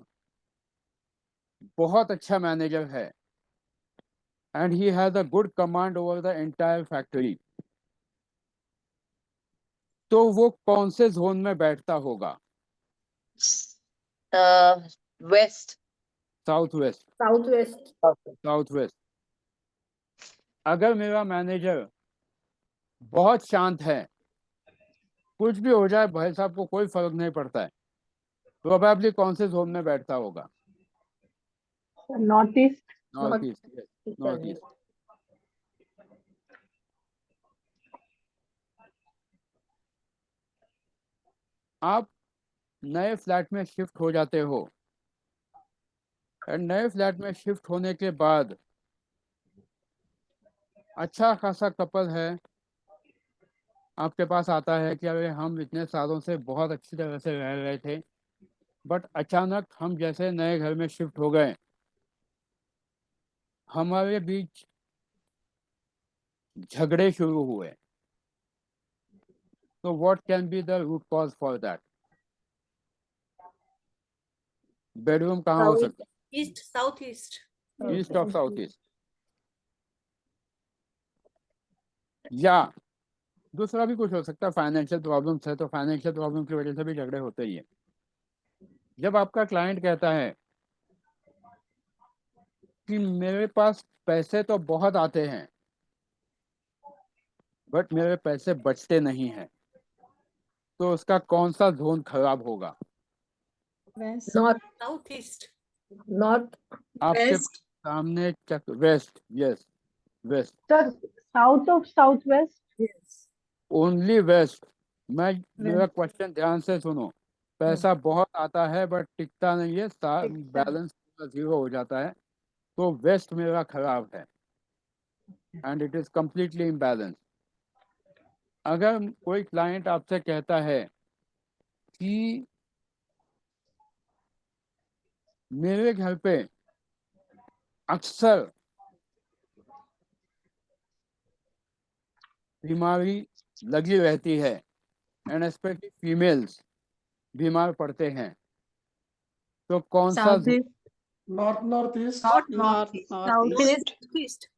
बहुत अच्छा मैनेजर है and he has a good command over the entire factory, तो वो कौन से जोन में बैठता होगा? West. South west, south west, south west. अगर मेरा मैनेजर बहुत शांत है, कुछ भी हो जाए भाई साहब को कोई फर्क नहीं पड़ता है, प्रोबेबली कौन से जोन में बैठता होगा? North east, north east, north east. आप नए फ्लैट में शिफ्ट हो जाते हो, और नए फ्लैट में शिफ्ट होने के बाद अच्छा खासा कपल है आपके पास आता है कि अरे हम इतने सालों से बहुत अच्छी तरह से रह रहे थे, बट अचानक हम जैसे नए घर में शिफ्ट हो गए, हमारे बीच झगड़े शुरू हुए। तो what can be the root cause for that? Bedroom कहाँ हो सकता ईस्ट, साउथ ईस्ट, है? East of south east. या दूसरा भी कुछ हो सकता है, फाइनेंशियल प्रॉब्लम्स है तो फाइनेंशियल प्रॉब्लम की वजह से भी झगड़े होते ही है। जब आपका क्लाइंट कहता है कि मेरे पास पैसे तो बहुत आते हैं बट मेरे पैसे बचते नहीं हैं, तो उसका कौन सा जोन खराब होगा? नॉर्थ, साउथ ईस्ट, नॉर्थ आपके वेस्ट। सामने west, yes west, sir, south of south west, yes. Only west. मेरा क्वेश्चन ध्यान से सुनो। पैसा बहुत आता है बट टिकता नहीं है, बैलेंस जीरो हो जाता है, तो वेस्ट मेरा खराब है and it is completely imbalance. अगर कोई क्लाइंट आपसे कहता है कि मेरे घर पे अक्सर बीमारी लगी रहती है एंड स्पेशली फीमेल्स बीमार पड़ते हैं, तो कौन सा south east, north north east, north south east, east,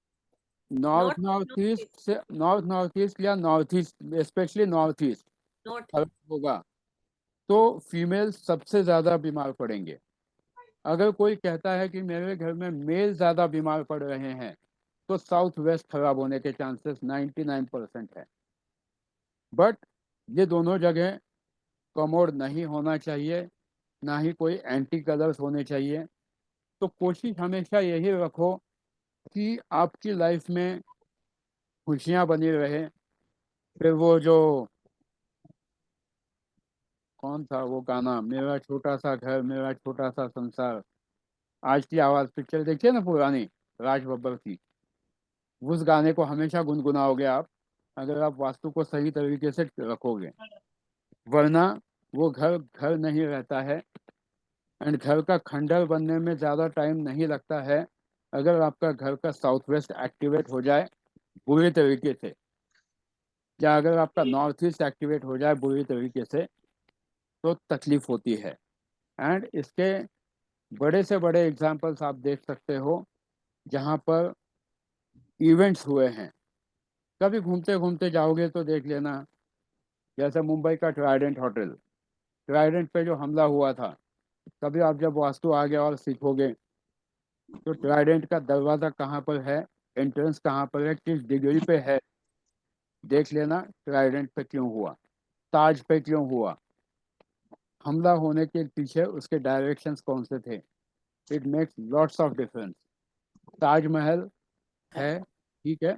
north north east से नॉर्थ ईस्ट या north east, specially north east north, होगा, तो फीमेल सबसे ज्यादा बीमार पड़ेंगे। अगर कोई कहता है कि मेरे घर में मेल ज्यादा बीमार पड़ रहे हैं, तो साउथ वेस्ट खराब होने के चांसेस 99% है। बट ये दोनों जगह कमोड नहीं होना चाहिए, ना ही कोई एंटी कलर्स होने चाहिए। तो कोशिश हमेशा यही रखो कि आपकी लाइफ में खुशियां बनी रहे। फिर वो जो कौन था वो गाना, मेरा छोटा सा घर मेरा छोटा सा संसार, आज की आवाज पिक्चर देखिए ना पुरानी, राज बब्बर की, उस गाने को हमेशा गुनगुनाओगे आप, अगर आप वास्तु को सही तरीके से रखोगे। वरना वो घर घर नहीं रहता है, एंड घर का खंडर बनने में ज़्यादा टाइम नहीं लगता है अगर आपका घर का साउथ वेस्ट एक्टिवेट हो जाए बुरी तरीके से, या अगर आपका नॉर्थ ईस्ट एक्टिवेट हो जाए बुरी तरीके से, तो तकलीफ होती है। एंड इसके बड़े से बड़े एग्जाम्पल्स आप देख सकते हो जहाँ पर इवेंट्स हुए हैं। कभी घूमते घूमते जाओगे तो देख लेना, जैसे मुंबई का ट्राइडेंट होटल, ट्राइडेंट पे जो हमला हुआ था, कभी आप जब वास्तु आ गया और सीखोगे तो ट्राइडेंट का दरवाज़ा कहाँ पर है, एंट्रेंस कहाँ पर है, किस डिग्री पे है, देख लेना ट्राइडेंट पे क्यों हुआ, ताज पे क्यों हुआ, हमला होने के पीछे उसके डायरेक्शंस कौन से थे। It makes lots of difference. Taj Mahal है, ठीक है,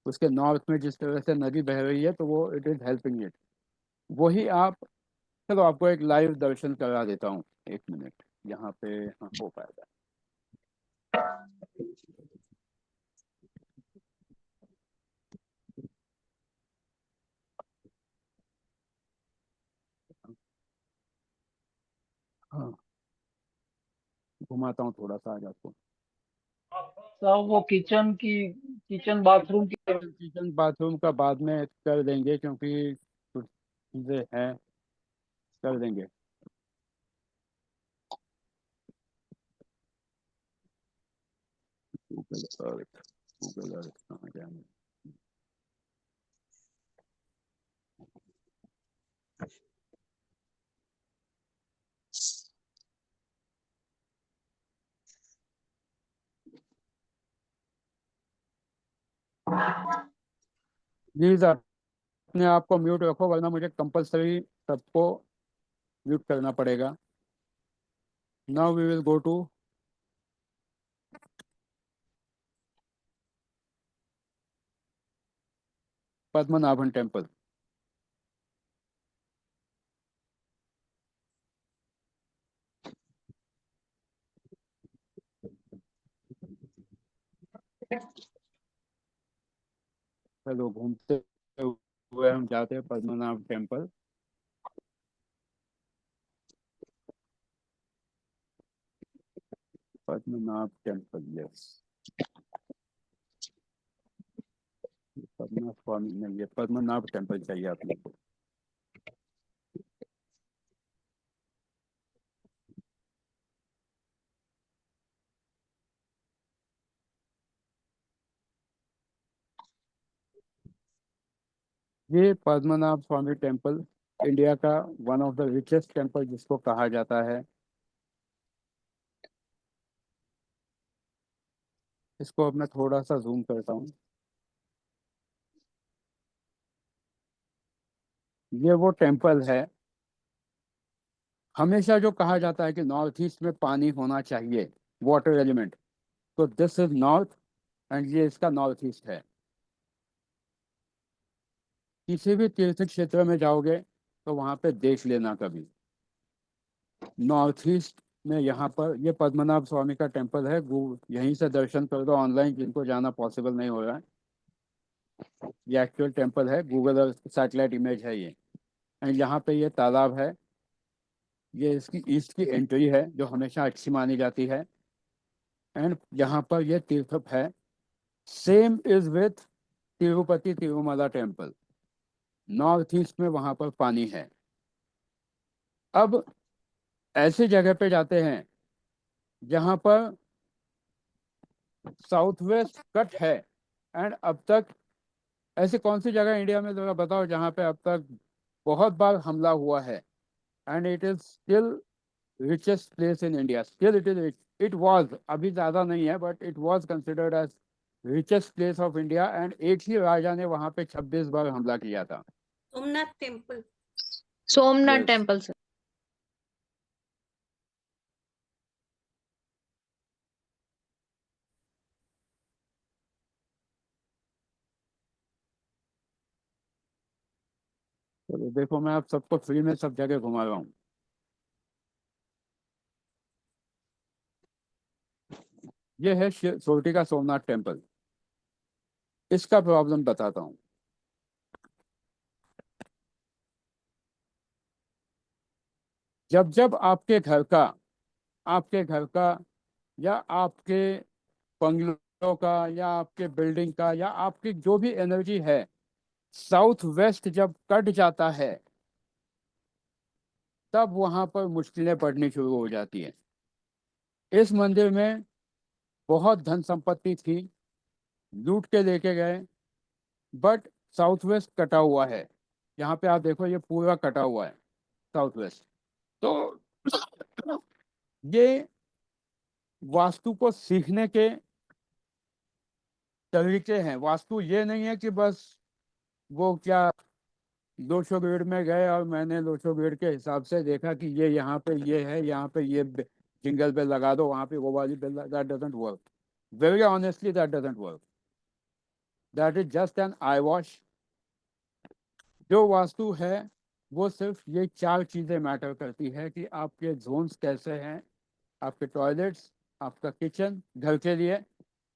उसके नॉर्थ में जिस तरह से नदी बह रही है तो वो इट इज़ हेल्पिंग इट। वही आप, चलो आपको एक लाइव दर्शन करा देता हूँ, एक मिनट यहाँ पे, हाँ हो पाएगा। हाँ घुमाता हूँ थोड़ा सा आज आपको। सर वो किचन बाथरूम की किचन बाथरूम का बाद में कर देंगे क्योंकि कुछ चीज़ें हैं, कर देंगे। गूगल अर्थ, गूगल अर्थ कहाँ जाना? प्लीज अपने आप को म्यूट रखो, वरना मुझे कंपलसरी सबको म्यूट करना पड़ेगा। Now we will go to Padmanabhan temple. चलो घूमते हुए हम जाते हैं Padmanabha temple. Padmanabha temple, yes. Padmanabha Swamy नहीं, ये पद्मनाभ टेम्पल चाहिए आप लोग को। ये पद्मनाभ स्वामी टेम्पल इंडिया का one of the richest temple जिसको कहा जाता है। इसको अब मैं थोड़ा सा जूम करता हूँ। ये वो टेम्पल है, हमेशा जो कहा जाता है कि नॉर्थ ईस्ट में पानी होना चाहिए, वाटर एलिमेंट, तो दिस इज नॉर्थ एंड ये इसका नॉर्थ ईस्ट है। किसी भी तीर्थ क्षेत्र में जाओगे तो वहां पे देख लेना कभी, नॉर्थ ईस्ट में यहाँ पर ये पद्मनाभ स्वामी का टेम्पल है। यहीं से दर्शन कर दो ऑनलाइन, जिनको जाना पॉसिबल नहीं हो रहा है। ये एक्चुअल टेम्पल है, गूगल और सैटेलाइट इमेज है ये। एंड यहाँ पे ये तालाब है, ये इसकी ईस्ट की एंट्री है जो हमेशा अच्छी मानी जाती है। एंड यहाँ पर ये तीर्थ है, same is with Tirupati Tirumala temple, north east में वहां पर पानी है। अब ऐसी जगह पे जाते हैं जहां पर साउथ वेस्ट कट है। एंड अब तक ऐसी कौन सी जगह इंडिया में जरा बताओ जहां पे अब तक बहुत बार हमला हुआ है, and it is still richest place in India. Still it is rich. It was, अभी ज़्यादा नहीं है, but it was considered as richest place of India, and एक ही राजा ने वहाँ पे 26 बार हमला किया था। Somnath temple. Somnath Yes. Temple sir. चलो देखो, मैं आप सबको फ्री में सब जगह घुमा रहा हूँ। ये है सोरठी का सोमनाथ टेम्पल। इसका प्रॉब्लम बताता हूँ। जब जब आपके घर का या आपके बंगलों का या आपके बिल्डिंग का या आपकी जो भी एनर्जी है, साउथ वेस्ट जब कट जाता है तब वहां पर मुश्किलें पड़नी शुरू हो जाती हैं। इस मंदिर में बहुत धन संपत्ति थी, लूट के लेके गए, बट साउथ वेस्ट कटा हुआ है। यहाँ पे आप देखो, ये पूरा कटा हुआ है साउथ वेस्ट। तो ये वास्तु को सीखने के तरीके हैं। वास्तु ये नहीं है कि बस वो क्या लोशो ग्रिड में गए और मैंने लोशो ग्रिड के हिसाब से देखा कि ये यहाँ पे ये है, यहाँ पे ये जिंगल बेल लगा दो, वहां पे वो वाली bell, that doesn't work. Very honestly that doesn't work. That is just an eye wash. जो वास्तु है वो सिर्फ ये 4 चीजें मैटर करती है कि आपके जोन्स कैसे हैं, आपके टॉयलेट्स, आपका किचन घर के लिए।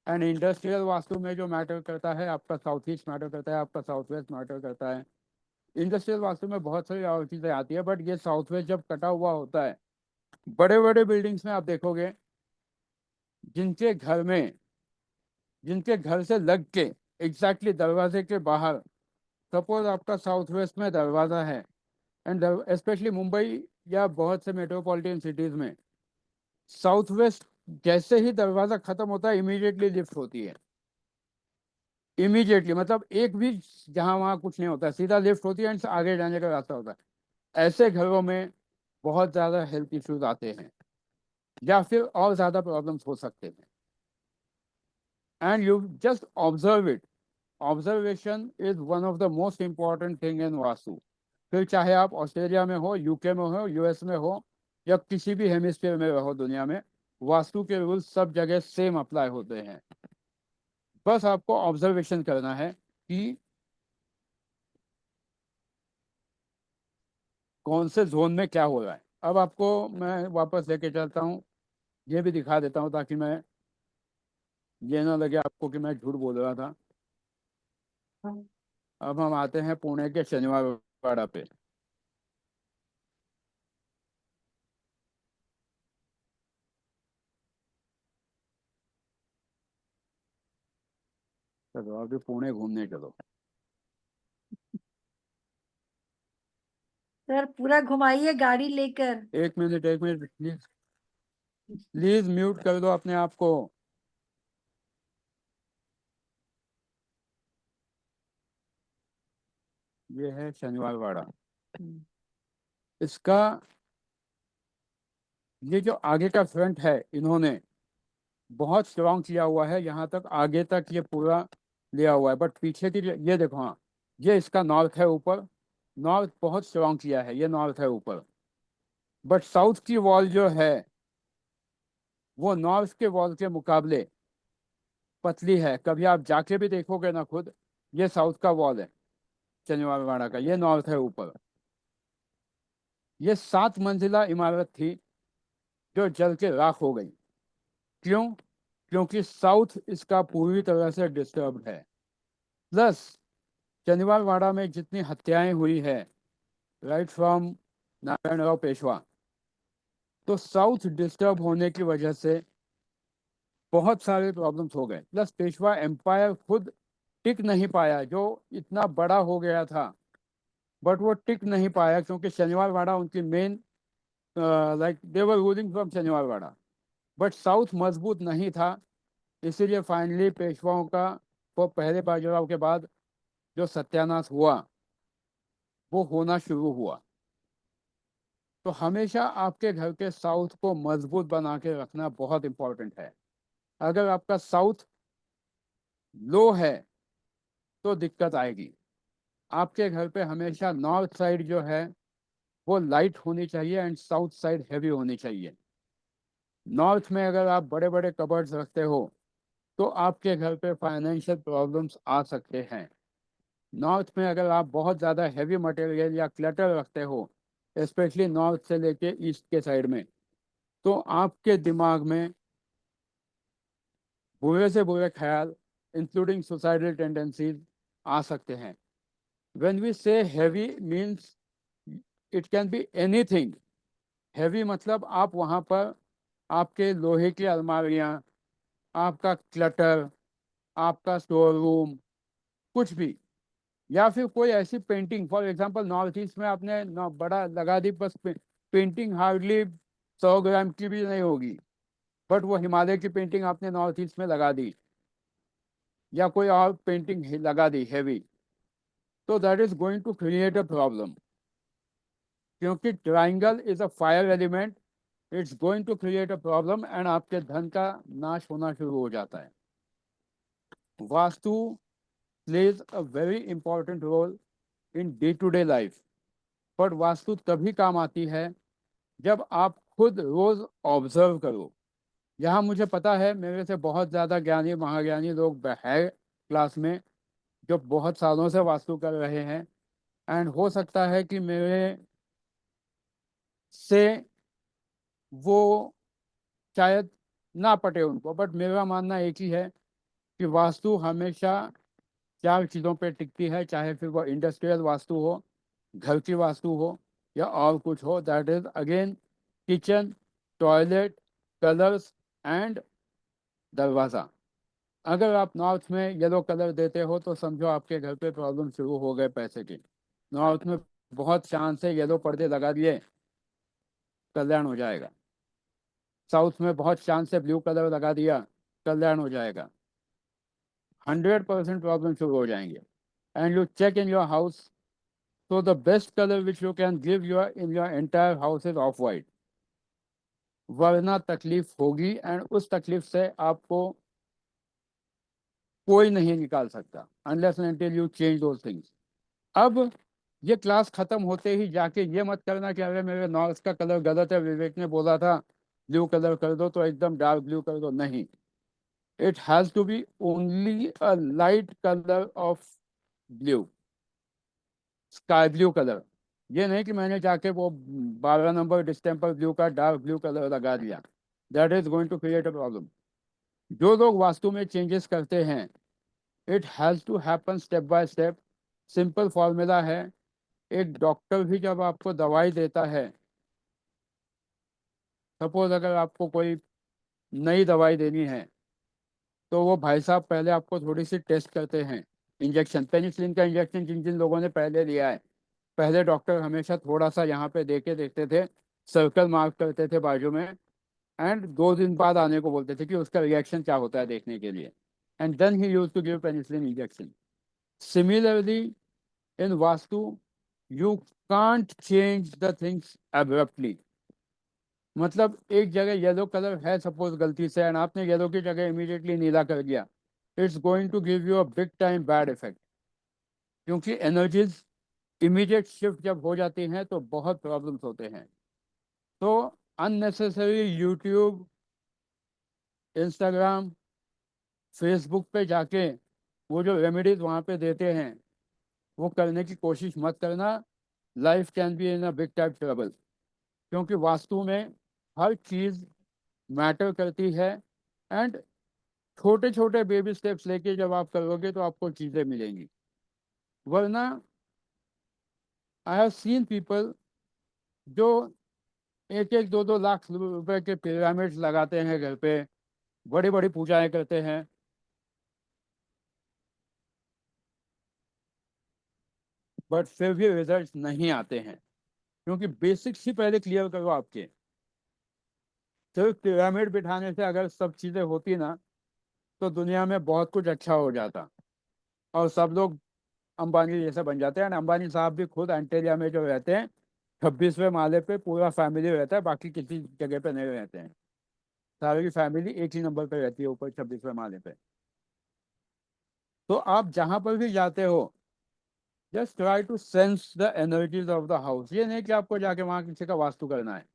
एंड इंडस्ट्रियल वास्तु में जो मैटर करता है, आपका साउथ ईस्ट मैटर करता है, आपका साउथ वेस्ट मैटर करता है। इंडस्ट्रियल वास्तु में बहुत सारी और चीज़ें आती है, बट ये साउथ वेस्ट जब कटा हुआ होता है, बड़े बड़े बिल्डिंग्स में आप देखोगे जिनके घर से लग के एग्जैक्टली दरवाजे के बाहर, सपोज आपका साउथ वेस्ट में दरवाज़ा है, एंड स्पेशली मुंबई या बहुत से मेट्रोपॉलिटन सिटीज़ में साउथ वेस्ट जैसे ही दरवाज़ा ख़त्म होता है इमीडिएटली लिफ्ट होती है। इमीडिएटली मतलब एक भी जहाँ वहाँ कुछ नहीं होता, सीधा लिफ्ट होती है एंड आगे जाने का रास्ता होता है। ऐसे घरों में बहुत ज़्यादा हेल्थ इश्यूज आते हैं या फिर और ज़्यादा प्रॉब्लम्स हो सकते हैं। And you just observe it observation is one of the most important thing in vastu. फिर चाहे आप ऑस्ट्रेलिया में हो, यूके में हो, यूएस में हो, या किसी भी हेमिस्फीयर में रहो दुनिया में, वास्तु के रूल्स सब जगह सेम अप्लाई होते हैं। बस आपको ऑब्जर्वेशन करना है कि कौन से जोन में क्या हो रहा है। अब आपको मैं वापस लेके चलता हूँ, ये भी दिखा देता हूँ ताकि मैं ये ना लगे आपको कि मैं झूठ बोल रहा था। अब हम आते हैं पुणे के शनिवार वाड़ा पे। चलो अभी पुणे घूमने चलो। सर पूरा घुमाइए गाड़ी लेकर। एक मिनट प्लीज, प्लीज म्यूट कर दो अपने आप को। ये है शनिवार वाड़ा। इसका ये जो आगे का फ्रंट है इन्होंने बहुत स्ट्रॉन्ग किया हुआ है, यहाँ तक आगे तक ये पूरा लिया हुआ है। बट पीछे की ये देखो, हाँ ये इसका नॉर्थ है ऊपर, नॉर्थ बहुत स्ट्रॉन्ग किया है, ये नॉर्थ है ऊपर। बट साउथ की वॉल जो है वो नॉर्थ के वॉल के मुकाबले पतली है। कभी आप जाके भी देखोगे ना खुद, ये साउथ का वॉल है शनिवार वाड़ा का, ये नॉर्थ है ऊपर। ये 7 मंजिला इमारत थी जो जल के राख हो गई। क्यों? क्योंकि साउथ इसका पूरी तरह से डिस्टर्ब्ड है। प्लस शनिवार वाड़ा में जितनी हत्याएं हुई है राइट फ्रॉम नारायण राव पेशवा, तो साउथ डिस्टर्ब होने की वजह से बहुत सारे प्रॉब्लम्स हो गए। प्लस पेशवा एम्पायर खुद टिक नहीं पाया, जो इतना बड़ा हो गया था, बट वो टिक नहीं पाया क्योंकि शनिवार वाड़ा उनकी main, like they were ruling from शनिवार वाड़ा, बट साउथ मजबूत नहीं था। इसीलिए फाइनली पेशवाओं का वो पहले बाजीराव के बाद जो सत्यानाश हुआ वो होना शुरू हुआ। तो हमेशा आपके घर के साउथ को मजबूत बना के रखना बहुत इंपॉर्टेंट है। अगर आपका साउथ लो है तो दिक्कत आएगी। आपके घर पे हमेशा नॉर्थ साइड जो है वो लाइट होनी चाहिए एंड साउथ साइड हैवी होनी चाहिए। नॉर्थ में अगर आप बड़े बड़े कबर्ड्स रखते हो तो आपके घर पे फाइनेंशियल प्रॉब्लम्स आ सकते हैं। नॉर्थ में अगर आप बहुत ज़्यादा हैवी मटेरियल या क्लटर रखते हो, स्पेशली नॉर्थ से लेके ईस्ट के साइड में, तो आपके दिमाग में बुरे से बुरे ख्याल इंक्लूडिंग सुसाइडल टेंडेंसीज आ सकते हैं। व्हेन वी से heavy means it can be anything. Heavy मतलब आप वहाँ पर आपके लोहे की अलमारियाँ, आपका क्लटर, आपका स्टोर रूम, कुछ भी, या फिर कोई ऐसी painting, for example north east में आपने बड़ा लगा दी, बस पेंटिंग हार्डली 100 ग्राम की भी नहीं होगी, बट वो हिमालय की पेंटिंग आपने नॉर्थ ईस्ट में लगा दी या कोई और पेंटिंग लगा दी हैवी, तो that is going to create a problem. क्योंकि triangle is a fire element, it's going to create a problem and आपके धन का नाश होना शुरू हो जाता है। Vastu plays a very important role in day to day life, पर वास्तु तभी काम आती है जब आप खुद रोज ऑब्जर्व करो। यहाँ मुझे पता है मेरे से बहुत ज़्यादा ज्ञानी महाज्ञानी लोग है क्लास में जो बहुत सालों से वास्तु कर रहे हैं, एंड हो सकता है कि मेरे से वो शायद ना पटे उनको, बट मेरा मानना एक ही है कि वास्तु हमेशा 4 चीज़ों पे टिकती है, चाहे फिर वो इंडस्ट्रियल वास्तु हो, घर की वास्तु हो, या और कुछ हो। That is again kitchen, toilet, colours and दरवाज़ा। अगर आप नॉर्थ में येलो कलर देते हो तो समझो आपके घर पे प्रॉब्लम शुरू हो गए पैसे की। नॉर्थ में बहुत चांस से येलो पर्दे लगा दिए, कल्याण हो जाएगा। साउथ में बहुत चांस से ब्लू कलर लगा दिया, कल्याण हो जाएगा। 100% प्रॉब्लम शुरू हो जाएंगे। And you check in your house, so the best color which you can give in your entire house is off white, वरना तकलीफ होगी एंड उस तकलीफ से आपको कोई नहीं निकाल सकता unless and until you change those things. अब ये क्लास खत्म होते ही जाके ये मत करना कि अरे मेरे नॉर्थ का कलर गलत है, विवेक ने बोला था ब्लू कलर कर दो तो एकदम डार्क ब्लू कर दो, नहीं। It has to be only a light colour of blue, sky blue colour. ये नहीं कि मैंने जाके वो 12 नंबर डिस्टेंपर ब्लू का डार्क ब्लू कलर लगा दिया, that is going to create a problem. जो लोग वास्तु में चेंजेस करते हैं, it has to happen step by step. Simple formula है, एक डॉक्टर भी जब आपको दवाई देता है, सपोज अगर आपको कोई नई दवाई देनी है तो वो भाई साहब पहले आपको थोड़ी सी टेस्ट करते हैं। इंजेक्शन, पेनिसिलिन का इंजेक्शन जिन जिन लोगों ने पहले लिया है, पहले डॉक्टर हमेशा थोड़ा सा यहाँ पे दे के देखते थे, सर्कल मार्क करते थे बाजू में, एंड 2 दिन बाद आने को बोलते थे कि उसका रिएक्शन क्या होता है देखने के लिए, and then he use to give penicillin injection. Similarly in vastu you can't change the things abruptly. मतलब एक जगह येलो कलर है सपोज गलती से, एंड आपने येलो की जगह इमीडिएटली नीला कर दिया, it's going to give you a big time bad effect. क्योंकि एनर्जीज इमीडिएट शिफ्ट जब हो जाती हैं तो बहुत प्रॉब्लम्स होते हैं। तो अननेसेसरी यूट्यूब, इंस्टाग्राम, फेसबुक पे जाके वो जो रेमेडीज वहाँ पे देते हैं वो करने की कोशिश मत करना। Life can be in a big time trouble. क्योंकि वास्तु में हर चीज़ मैटर करती है, एंड छोटे छोटे बेबी स्टेप्स लेके जब आप करोगे तो आपको चीज़ें मिलेंगी। वरना आई हैव सीन पीपल जो 1-1, 2-2 लाख रुपए के पिरामिड्स लगाते हैं घर पे, बड़ी बड़ी पूजाएं करते हैं, बट फिर भी रिजल्ट नहीं आते हैं। क्योंकि बेसिक्स ही पहले क्लियर करो आपके। सिर्फ पिरामिड बिठाने से अगर सब चीज़ें होती ना तो दुनिया में बहुत कुछ अच्छा हो जाता और सब लोग अंबानी जैसे बन जाते हैं। अंबानी साहब भी खुद एंटेरिया में जो रहते हैं 26वें माले पे पूरा फैमिली रहता है, बाकी किसी जगह पे नहीं रहते हैं। सारी फैमिली एक ही नंबर पे रहती है ऊपर 26वें माले पे। तो आप जहाँ पर भी जाते हो just try to sense the energies of the house. ये नहीं कि आपको जाके वहाँ किसी का वास्तु करना है,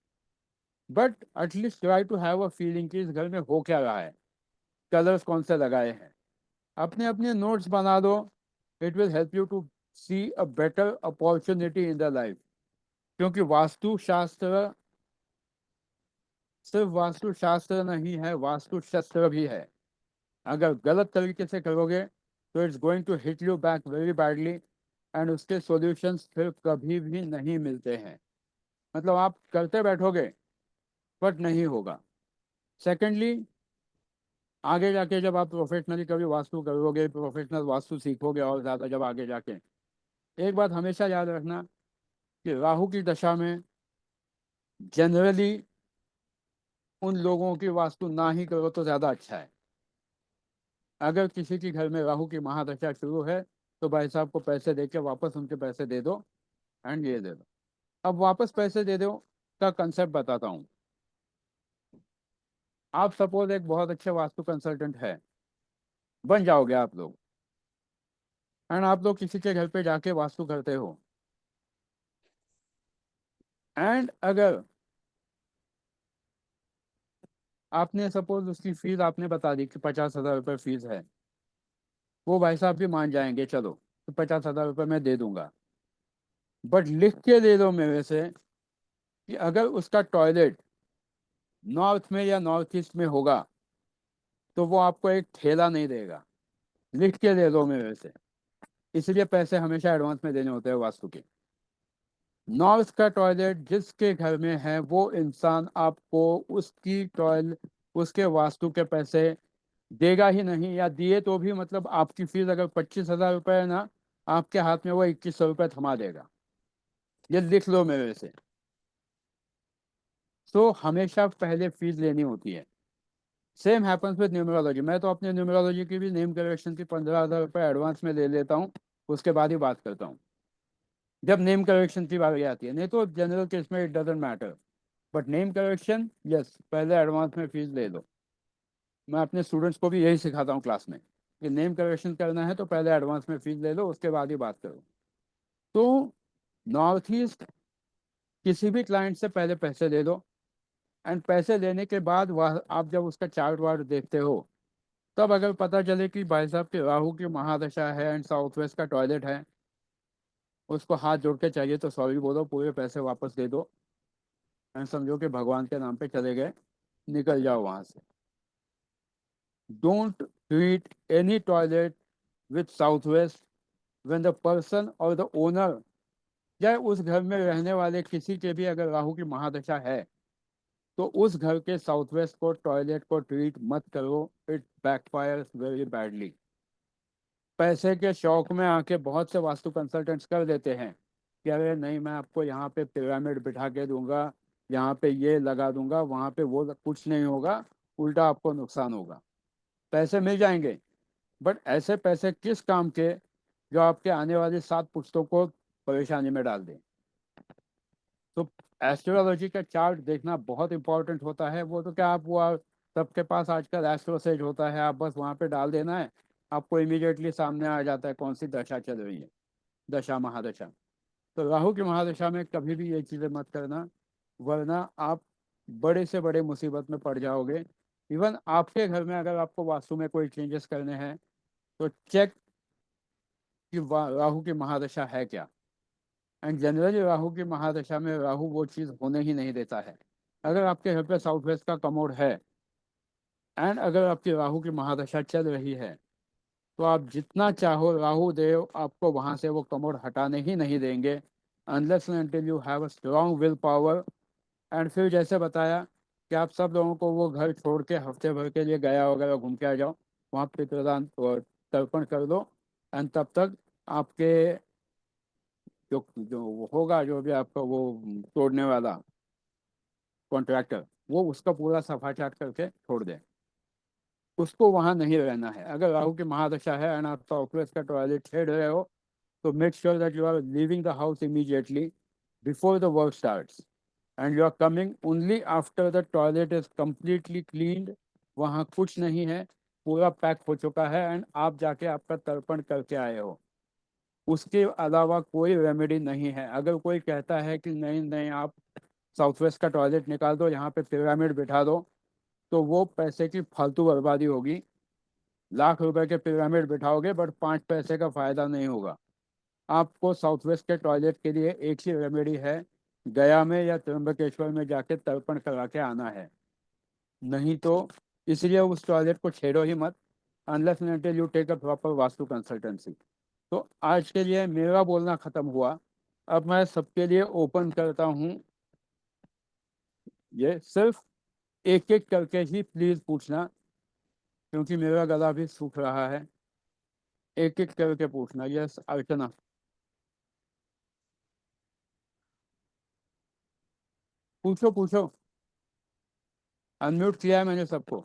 but at least try to have a feeling कि इस घर में हो क्या रहा है, कलर्स कौन से लगाए हैं। अपने अपने नोट्स बना दो, it will help you to see a better opportunity in the life. क्योंकि वास्तु शास्त्र सिर्फ वास्तु शास्त्र नहीं है, वास्तु शस्त्र भी है। अगर गलत तरीके से करोगे तो it's going to hit you back very badly, and उसके सॉल्यूशंस फिर कभी भी नहीं मिलते हैं। मतलब आप करते बैठोगे बट नहीं होगा। सेकेंडली, आगे जाके जब आप प्रोफेशनली कभी वास्तु करोगे, प्रोफेशनल वास्तु सीखोगे और ज़्यादा जब आगे जाके, एक बात हमेशा याद रखना कि राहु की दशा में जनरली उन लोगों की वास्तु ना ही करो तो ज़्यादा अच्छा है। अगर किसी के घर में राहु की महादशा शुरू है तो भाई साहब को पैसे दे के वापस उनके पैसे दे दो, एंड ये दे दो। अब वापस पैसे दे दो का कंसेप्ट बताता हूँ। आप सपोज एक बहुत अच्छे वास्तु कंसल्टेंट है, बन जाओगे आप लोग, एंड आप लोग किसी के घर पे जाके वास्तु करते हो, एंड अगर आपने सपोज उसकी फीस आपने बता दी कि 50,000 रुपये फीस है, वो भाई साहब भी मान जाएंगे चलो तो 50,000 रुपये मैं दे दूंगा। बट लिख के दे दो मेरे से कि अगर उसका टॉयलेट नॉर्थ में या नॉर्थ ईस्ट में होगा तो वो आपको एक ठेला नहीं देगा। लिख के दे दो मेरे से। इसलिए पैसे हमेशा एडवांस में देने होते हैं वास्तु के। नॉर्थ का टॉयलेट जिसके घर में है वो इंसान आपको उसकी टॉयलेट उसके वास्तु के पैसे देगा ही नहीं, या दिए तो भी मतलब आपकी फीस अगर 25,000 रुपये है ना, आपके हाथ में वो 2100 रुपये थमा देगा। ये लिख लो मेरे से। तो हमेशा पहले फीस लेनी होती है। Same happens with numerology. मैं तो अपने न्यूमरोलॉजी की भी नेम करेक्शन की 15,000 रुपये एडवांस में ले लेता हूँ, उसके बाद ही बात करता हूँ जब नेम करेक्शन की बारी आती है। नहीं तो जनरल केस में it doesn't matter, but name correction yes, पहले एडवांस में फीस ले लो। मैं अपने स्टूडेंट्स को भी यही सिखाता हूँ क्लास में। कि नेम करेक्शन करना है तो पहले एडवांस में फीस ले लो, उसके बाद ही बात करो। तो नॉर्थ ईस्ट किसी भी क्लाइंट से पहले पैसे ले लो, एंड पैसे लेने के बाद वह आप जब उसका चार्ट वार्ट देखते हो, तब अगर पता चले कि भाई साहब की राहु की महादशा है एंड साउथ वेस्ट का टॉयलेट है, उसको हाथ जोड़ के चाहिए तो सॉरी बोलो, पूरे पैसे वापस दे दो, एंड समझो कि भगवान के नाम पे चले गए, निकल जाओ वहां से। Don't treat any toilet with south west when the person और द ओनर, या उस घर में रहने वाले किसी के भी अगर राहु की महादशा है, तो उस घर के साउथ वेस्ट को टॉयलेट को ट्रीट मत करो, इट बैकफायर्स वेरी बैडली। पैसे के शौक में आके बहुत से वास्तु कंसल्टेंट्स कर देते हैं कि अरे नहीं मैं आपको यहाँ पे पिरामिड बिठा के दूंगा, यहाँ पे ये लगा दूंगा, वहाँ पे वो, कुछ नहीं होगा, उल्टा आपको नुकसान होगा। पैसे मिल जाएंगे, बट ऐसे पैसे किस काम के जो आपके आने वाली 7 पुश्तों को परेशानी में डाल दें। तो एस्ट्रोलॉजी का चार्ट देखना बहुत इंपॉर्टेंट होता है। वो तो क्या आप वो सबके पास आजकल एस्ट्रोसेज होता है, आप बस वहाँ पे डाल देना है, आपको इमीडिएटली सामने आ जाता है कौन सी दशा चल रही है, दशा महादशा। तो राहु की महादशा में कभी भी ये चीज़ें मत करना, वरना आप बड़े से बड़े मुसीबत में पड़ जाओगे। इवन आपके घर में अगर आपको वास्तु में कोई चेंजेस करने हैं तो चेक कि राहु की महादशा है क्या। एंड जनरली राहु की महादशा में राहु वो चीज़ होने ही नहीं देता है। अगर आपके घर पे साउथ वेस्ट का कमोड है एंड अगर आपकी राहु की महादशा चल रही है, तो आप जितना चाहो राहु देव आपको वहाँ से वो कमोड हटाने ही नहीं देंगे, unless and until you have a strong will power. And फिर जैसे बताया कि आप सब लोगों को वो घर छोड़ के हफ्ते भर के लिए गया वगैरह घूम के आ जाओ, वहाँ पितृदान और तर्पण कर दो, एंड तब तक आपके जो जो वो होगा, जो भी आपका वो तोड़ने वाला कॉन्ट्रैक्टर, वो उसका पूरा सफा चाट करके छोड़ दे, उसको वहाँ नहीं रहना है। अगर राहु की महादशा है एंड आप साउथवेस्ट का टॉयलेट छेड़ रहे हो, तो make sure that you are leaving the house immediately before the work starts, and you are coming only after the toilet is completely cleaned. वहाँ कुछ नहीं है, पूरा पैक हो चुका है एंड आप जाके आपका तर्पण करके आए हो, उसके अलावा कोई रेमेडी नहीं है। अगर कोई कहता है कि नहीं नहीं आप साउथ वेस्ट का टॉयलेट निकाल दो, यहाँ पे पिरामिड बिठा दो, तो वो पैसे की फालतू बर्बादी होगी। लाख रुपए के पिरामिड बिठाओगे बट 5 पैसे का फायदा नहीं होगा। आपको साउथ वेस्ट के टॉयलेट के लिए एक ही रेमेडी है, गया में या त्र्यंबकेश्वर में जाके तर्पण करा के आना है, नहीं तो इसलिए उस टॉयलेट को छेड़ो ही मत, unless until you take a proper vastu consultancy. तो आज के लिए मेरा बोलना ख़त्म हुआ, अब मैं सबके लिए ओपन करता हूँ। ये सिर्फ एक एक करके ही प्लीज़ पूछना, क्योंकि मेरा गला भी सूख रहा है। एक एक करके पूछना। यस अर्चना। पूछो पूछो, अनम्यूट किया है मैंने सबको।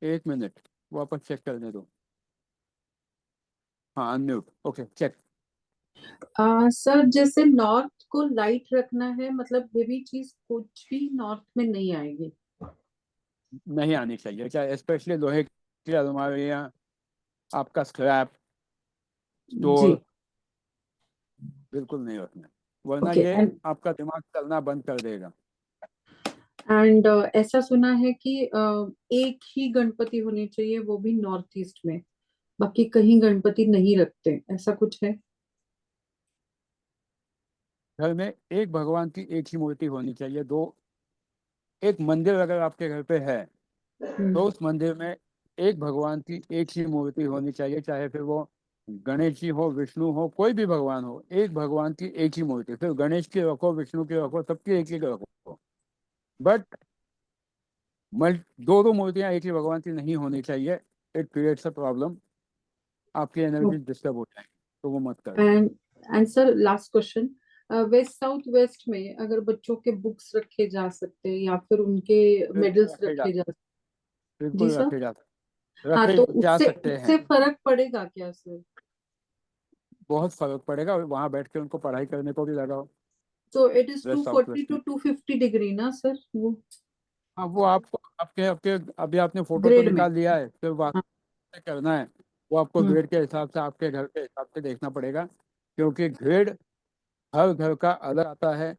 1 मिनट, वापस चेक करने दो। हाँ अनम्यूट, ओके चेक। सर जैसे नॉर्थ को लाइट रखना है, मतलब हेवी चीज कुछ भी नॉर्थ में नहीं आएगी। नहीं आनी चाहिए, चाहे स्पेशली लोहे की अलमारियाँ, आपका स्क्रैप जी। स्टोर, बिल्कुल नहीं रखना, वरना ओके। ये एंड आपका दिमाग चलना बंद कर देगा। ऐसा सुना है कि एक ही गणपति होने चाहिए, वो भी नॉर्थ ईस्ट में, बाकी कहीं गणपति नहीं रखते, ऐसा कुछ है? घर में एक भगवान की एक ही मूर्ति होनी चाहिए। दो, एक मंदिर अगर आपके घर पे है तो उस मंदिर में एक भगवान की एक ही मूर्ति होनी चाहिए, चाहे फिर वो गणेश जी हो, विष्णु हो, कोई भी भगवान हो, एक भगवान की एक ही मूर्ति। फिर गणेश की रखो, विष्णु की रखो, सबकी एक ही रखो, बट दो दो मूर्तियां एक ही भगवान की नहीं होनी चाहिए। इट क्रिएट्स अ प्रॉब्लम, आपकी एनर्जी डिस्टर्ब हो जाएगी, तो वो मत करना। And and sir last question, waste south waste में अगर बच्चों के बुक्स रखे जा सकते हैं या फिर उनके बिल्कुल मेडल्स रखे जा रखे जा सकते? जी बिल्कुल सर। रखे जा हाँ, रखे तो जा उससे सकते हैं। उससे फर्क पड़ेगा क्या सर? बहुत फर्क पड़ेगा, वहां बैठ के उनको पढ़ाई करने को भी लगाओ। तो it is west south 240 west to में 250 डिग्री ना सर वो? हाँ वो आपको आपके आपके अभी आपने फोटो तो ग्रेड में। निकाल लिया है, फिर हाँ। वास्तव करना है वो आपको हम्म। ग्रेड के हिसाब से आपके घर के हिसाब से देखना पड़ेगा, क्योंकि ग्रेड हर घर का अलग आता है।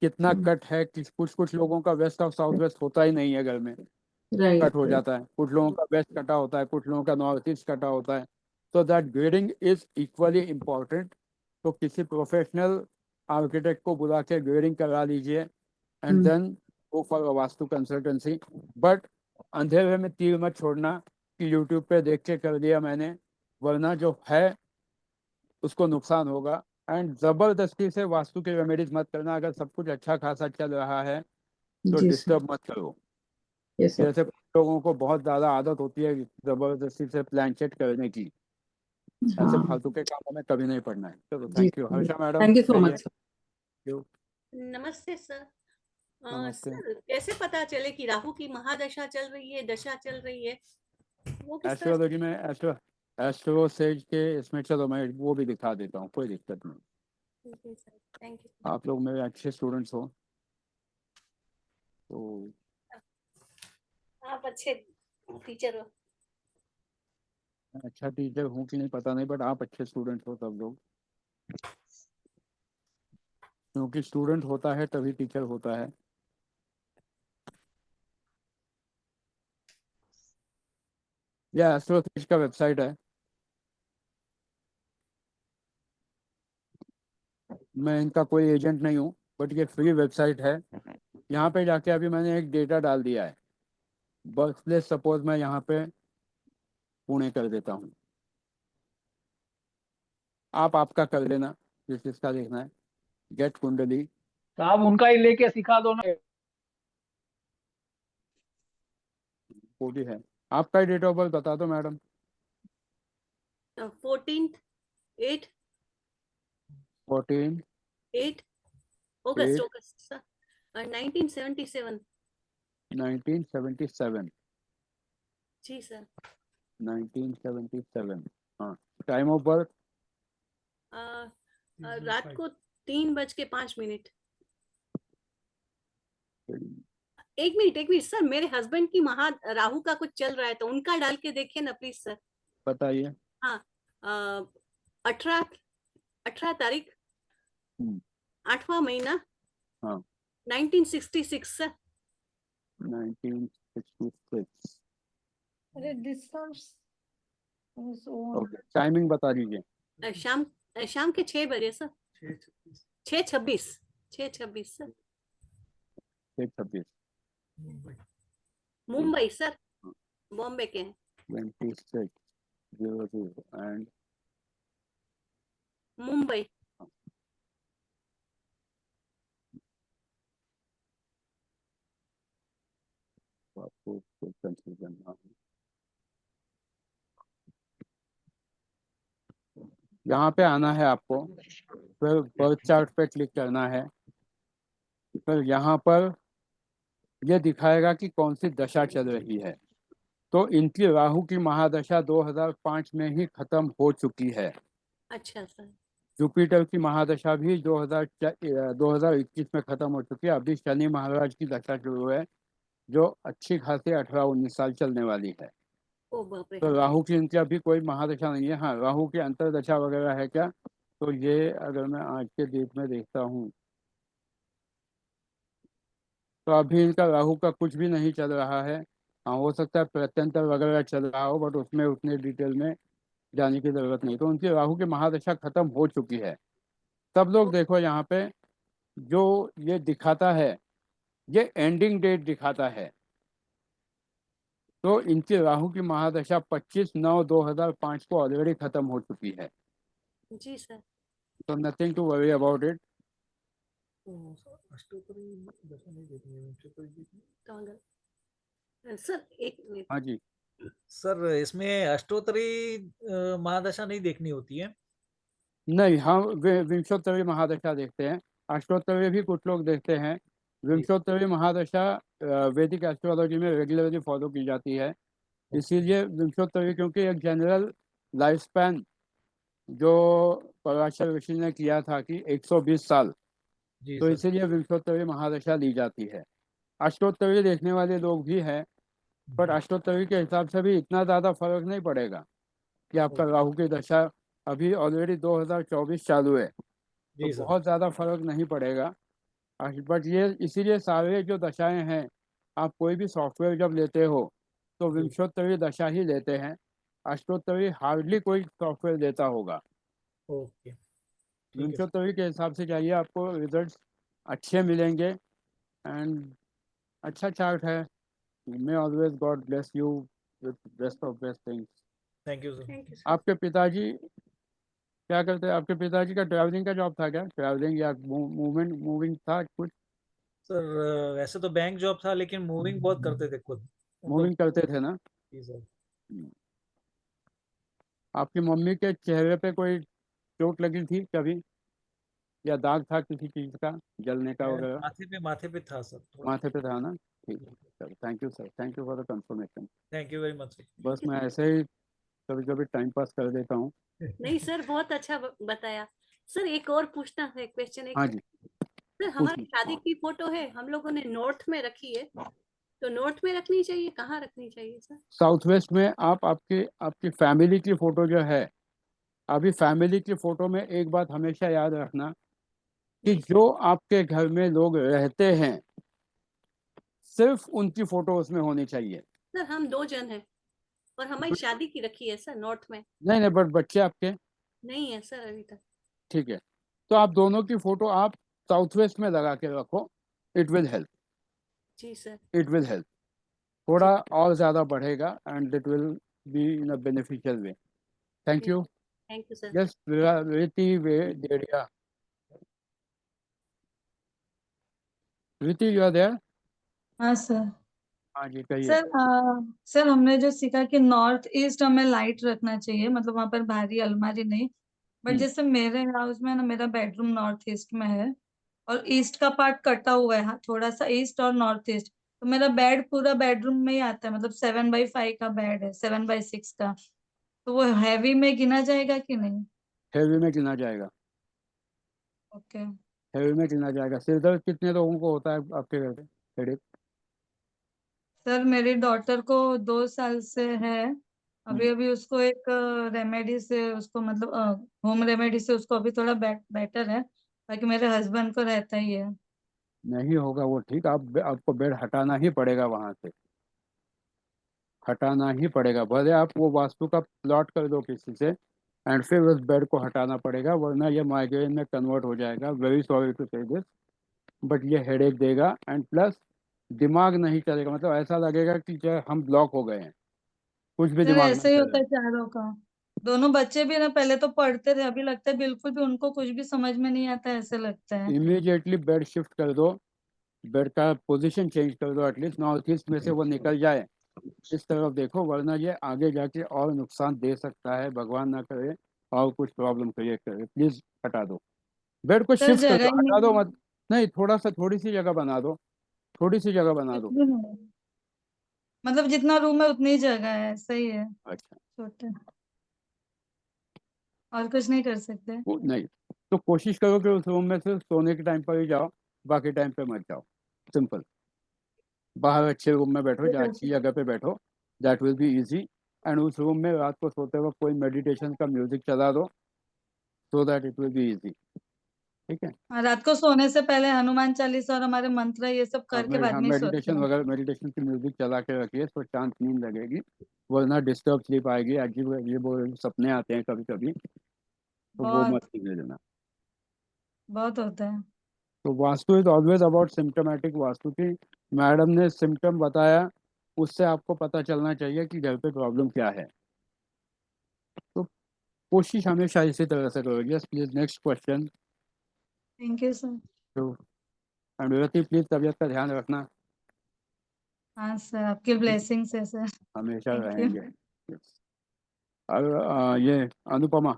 कितना कट है, कुछ कुछ लोगों का वेस्ट और साउथ वेस्ट होता ही नहीं है घर में, राइट कट हो जाता है, कुछ लोगों का वेस्ट कटा होता है, कुछ लोगों का नॉर्थ ईस्ट कटा होता है। तो that grading is equally important. तो किसी प्रोफेशनल आर्किटेक्ट को बुला के ग्रेडिंग करा लीजिए and hmm. Then go for vastu consultancy. But अंधेरे में तीर मत छोड़ना कि यूट्यूब पे देख के कर दिया मैंने, वरना जो है उसको नुकसान होगा। एंड जबरदस्ती से वास्तु के रेमेडीज मत करना। अगर सब कुछ अच्छा खासा चल रहा है तो जी सर। डिस्टर्ब मत करो। Yes sir. जैसे लोगों को बहुत ज्यादा आदत होती है जबरदस्ती से प्लान सेट करने की, ऐसे हाँ। फालतू के कामों में कभी नहीं पड़ना है। चलो जी thank you Harsha madam, thank you so कहिए। Much sir. You। नमस्ते सर। नमस्ते। सर कैसे पता चले कि राहु की महादशा चल रही है, दशा चल रही है, वो किस तरह एस्ट्रोलॉजी में एस्ट्रो सेज के इसमें चलो मैं वो भी दिखा देता हूँ, कोई दिक्कत नहीं। जी सर, थैंक यू। आप लोग मेरे अच्छे स्टूडेंट्स हो तो आप अच्छे टीचर हो। अच्छा टीचर हूँ कि नहीं पता नहीं, बट आप अच्छे स्टूडेंट हो सब लोग, क्योंकि स्टूडेंट होता है तभी टीचर होता है। यह एस्ट्रो सेज का वेबसाइट है। मैं इनका कोई एजेंट नहीं हूँ, बट ये फ्री वेबसाइट है। यहाँ पे जाके अभी मैंने एक डेटा डाल दिया है। बर्थ प्लेस सपोज मैं यहाँ पे पुणे कर देता हूँ, आप आपका कर लेना जिस जिसका देखना है। गेट कुंडली साहब उनका ही लेके सिखा दो ना। वो भी है। आपका डेट ऑफ बर्थ बता दो मैडम। 14/8 14 अगस्त 8 सर, 1977। 1977। जी सर। 1977। हाँ। टाइम ऑफ बर्थ रात को 3:05। एक मिनट सर, मेरे हस्बैंड की राहु का कुछ चल रहा है तो उनका डाल के देखिए ना प्लीज सर। बताइए। हाँ, 18 तारीख, हम्म, 8वां महीना, हाँ 1966 सर। 1966। अरे दिस साउंड्स ओके, टाइमिंग बता दीजिए। शाम शाम के 6 बजे sir. 6:26 sir. 6:26। Mumbai sir, Bombay के हैं। 26:00 एंड मुंबई। आपको कोई कंफ्यूजन ना हो। यहाँ पे आना है आपको, फिर बर्थ चार्ट पे क्लिक करना है। फिर यहाँ पर ये दिखाएगा कि कौन सी दशा चल रही है। तो इनकी राहु की महादशा 2005 में ही खत्म हो चुकी है। अच्छा सर। जुपिटर की महादशा भी 2021 में खत्म हो चुकी है। अभी शनि महाराज की दशा शुरू है, जो अच्छी खासी 18-19 साल चलने वाली है। ओ बाप रे। तो राहु की इनकी अभी कोई महादशा नहीं है। हाँ, राहु की अंतरदशा वगैरह है क्या, तो ये अगर मैं आज के डेट में देखता हूँ तो अभी इनका राहु का कुछ भी नहीं चल रहा है। हाँ, हो सकता है प्रत्यंतर वगैरह चल रहा हो, बट उसमें उतने डिटेल में जाने की जरूरत नहीं। तो उनकी राहु की महादशा खत्म हो चुकी है। सब लोग देखो यहाँ पे जो ये दिखाता है, ये एंडिंग डेट दिखाता है। तो इनकी राहु की महादशा 25/9/2005 को ऑलरेडी खत्म हो चुकी है। जी सर। तो nothing to worry about it. Sir एक मिनट। हाँ जी। सर इसमें अष्टोत्तरी महादशा नहीं देखनी होती है? नहीं, हम विंशोत्तरी महादशा देखते हैं। अष्टोत्तरी भी कुछ लोग देखते हैं। विंशोत्तरी महादशा वैदिक एस्ट्रोलॉजी में रेगुलरली फॉलो की जाती है। इसीलिए विंशोत्तरी, क्योंकि एक जनरल लाइफ स्पैन जो पराशर ऋषि ने किया था कि 120 साल, जी तो सर। इसीलिए विंशोत्तरी महादशा ली जाती है। अष्टोत्तरी देखने वाले लोग भी हैं, पर अष्टोत्तरी के हिसाब से भी इतना ज़्यादा फर्क नहीं पड़ेगा कि आपका राहु की दशा अभी ऑलरेडी 2024 चालू है, जी तो सर। बहुत ज़्यादा फर्क नहीं पड़ेगा। बट ये इसीलिए सारे जो दशाएं हैं, आप कोई भी सॉफ्टवेयर जब लेते हो तो विंशोत्तरी दशा ही लेते हैं, अष्टोत्तरी हार्डली कोई सॉफ्टवेयर देता होगा। ओके, ठीक है सर। विंशोत्तरी के हिसाब से चाहिए, आपको रिजल्ट्स अच्छे मिलेंगे एंड अच्छा चार्ट है। May always god bless you with best of best things. Thank you sir. Thank you sir. आपके पिताजी क्या करते हैं? आपके पिताजी का ट्रैवलिंग का जॉब था क्या? ट्रैवलिंग या मूविंग था कुछ? सर वैसे तो बैंक जॉब था, लेकिन मूविंग बहुत करते थे खुद, उनको। मूविंग करते थे ना? जी सर। आपकी मम्मी के चेहरे पे कोई चोट लगी थी कभी, या दाग था किसी चीज का, जलने का वगैरह? माथे पे था सर थोड़ा। माथे पे था ना? ठीक है sir, thank you sir, thank you for the confirmation. Thank you very much sir. बस मैं ऐसे ही कभी कभी टाइम पास कर देता हूँ। नहीं सर, बहुत अच्छा बताया। सर एक और पूछना है क्वेश्चन एक। हाँ जी, सर हमारी शादी की फोटो है, हम लोगों ने नॉर्थ में रखी है, तो नॉर्थ में रखनी चाहिए, कहाँ रखनी चाहिए सर? साउथ वेस्ट में। आप आपकी फैमिली की फोटो जो है, अभी फैमिली की फोटो में एक बात हमेशा याद रखना कि जो आपके घर में लोग रहते हैं, सिर्फ उनकी फोटो उसमें होनी चाहिए। सर हम 2 जन हैं और हमारी शादी की रखी है सर नॉर्थ में। नहीं, बट बच्चे आपके? नहीं है सर अभी तक। ठीक है, तो आप दोनों की फोटो आप साउथ वेस्ट में लगा के रखो, इट विल हेल्प, जी सर। It will help. थोड़ा और ज़्यादा बढ़ेगा and it will be in a beneficial way. Thank you. Thank you sir. Yes, Riti Vedia, Riti you are there? हाँ सर। हाँ जी, कहिए। सर सर हमने जो सीखा कि नॉर्थ ईस्ट हमें लाइट रखना चाहिए, मतलब वहां पर भारी अलमारी नहीं। बट जैसे मेरे हाउस में ना, मेरा बेडरूम नॉर्थ ईस्ट में है और ईस्ट का पार्ट कटा हुआ है, हाँ, थोड़ा सा ईस्ट और नॉर्थ ईस्ट। तो मेरा बेड पूरा बेडरूम में ही आता है, मतलब 7x5 का बेड है, 7x6 का। तो वो हैवी में गिना जाएगा कि नहीं? हेवी में गिना जाएगा, ओके। हेवी में गिना जाएगा। सिर दर्द कितने लोगों को होता है आपके घर पे, हेडेक? सर मेरी डॉटर को 2 साल से है। अभी हम्म, अभी उसको एक रेमेडी से, उसको मतलब होम रेमेडी से उसको अभी थोड़ा बेटर है। बाकी मेरे हस्बैंड को रहता ही है। नहीं होगा वो ठीक। आपको बेड हटाना ही पड़ेगा वहां से, हटाना ही पड़ेगा। भले आप वो वास्तु का प्लॉट कर दो किसी से, एंड फिर उस बेड को हटाना पड़ेगा, वरना ये माइग्रेन में कन्वर्ट हो जाएगा। वेरी सॉरी टू से दिस, बट ये हेडेक देगा एंड प्लस दिमाग नहीं चलेगा। मतलब ऐसा लगेगा कि जो हम ब्लॉक हो गए हैं, कुछ भी सर दिमाग ऐसे नहीं ही चल होता रहा है चारों का। दोनों बच्चे भी ना पहले तो पढ़ते थे, अभी लगता है बिल्कुल भी उनको कुछ भी समझ में नहीं आता, ऐसे लगता है। है। इमीडिएटली बेड शिफ्ट कर दो, बेड का पोजीशन चेंज कर दो, एटलीस्ट नॉर्थ ईस्ट में से वो निकल जाए, इस तरफ देखो, वरना ये आगे जाके और नुकसान दे सकता है, भगवान ना करे और कुछ प्रॉब्लम क्रिएट करे। प्लीज हटा दो, बेड को सर शिफ्ट कर जगह दो, ही हटा नहीं दो है। मत। नहीं, थोड़ी सी जगह बना दो, थोड़ी सी जगह बना दो। इतनी नहीं है। मतलब जितना रूम है उतनी ही जगह है, सही है। अच्छा, छोटे। और कुछ नहीं कर सकते। नहीं तो कोशिश करो कि उस रूम में से सोने के टाइम पर ही जाओ, बाकी टाइम पे मत जाओ। सिंपल, बाहर अच्छे रूम में बैठो, ये जहाँ कर अच्छी सकते। जगह पे बैठो, that will be easy. And उस रूम में रात को सोते वक्त कोई मेडिटेशन का म्यूजिक चला दो, so that it will be easy. ठीक है? हाँ, रात को सोने से पहले हनुमान चालीसा और हमारे मंत्र ये सब करके बाद हाँ, में ही सोते मेडिटेशन हैं। वगैरह, मेडिटेशन की म्यूजिक चला के रखिए तो शांत नींद लगेगी, वरना डिस्टर्ब स्लीप आएगी। अजीब अजीब वो सपने आते हैं कभी कभी, तो वो मत बहुत कीजिए लेना। बहुत होता है। तो vastu is always about symptomatic vastu की। मैडम ने सिम्टम बताया, उससे आपको पता चलना चाहिए कि घर पे प्रॉब्लम क्या है। तो कोशिश हमेशा इसी तरह से करो। Yes please, next question. Thank you sir. तो अनुरति प्लीज तबीयत का ध्यान रखना, हाँ सर, आपकी ब्लेसिंग्स है सर। हमेशा थैंक यू। रहेंगे। Yes. और ये अनुपमा।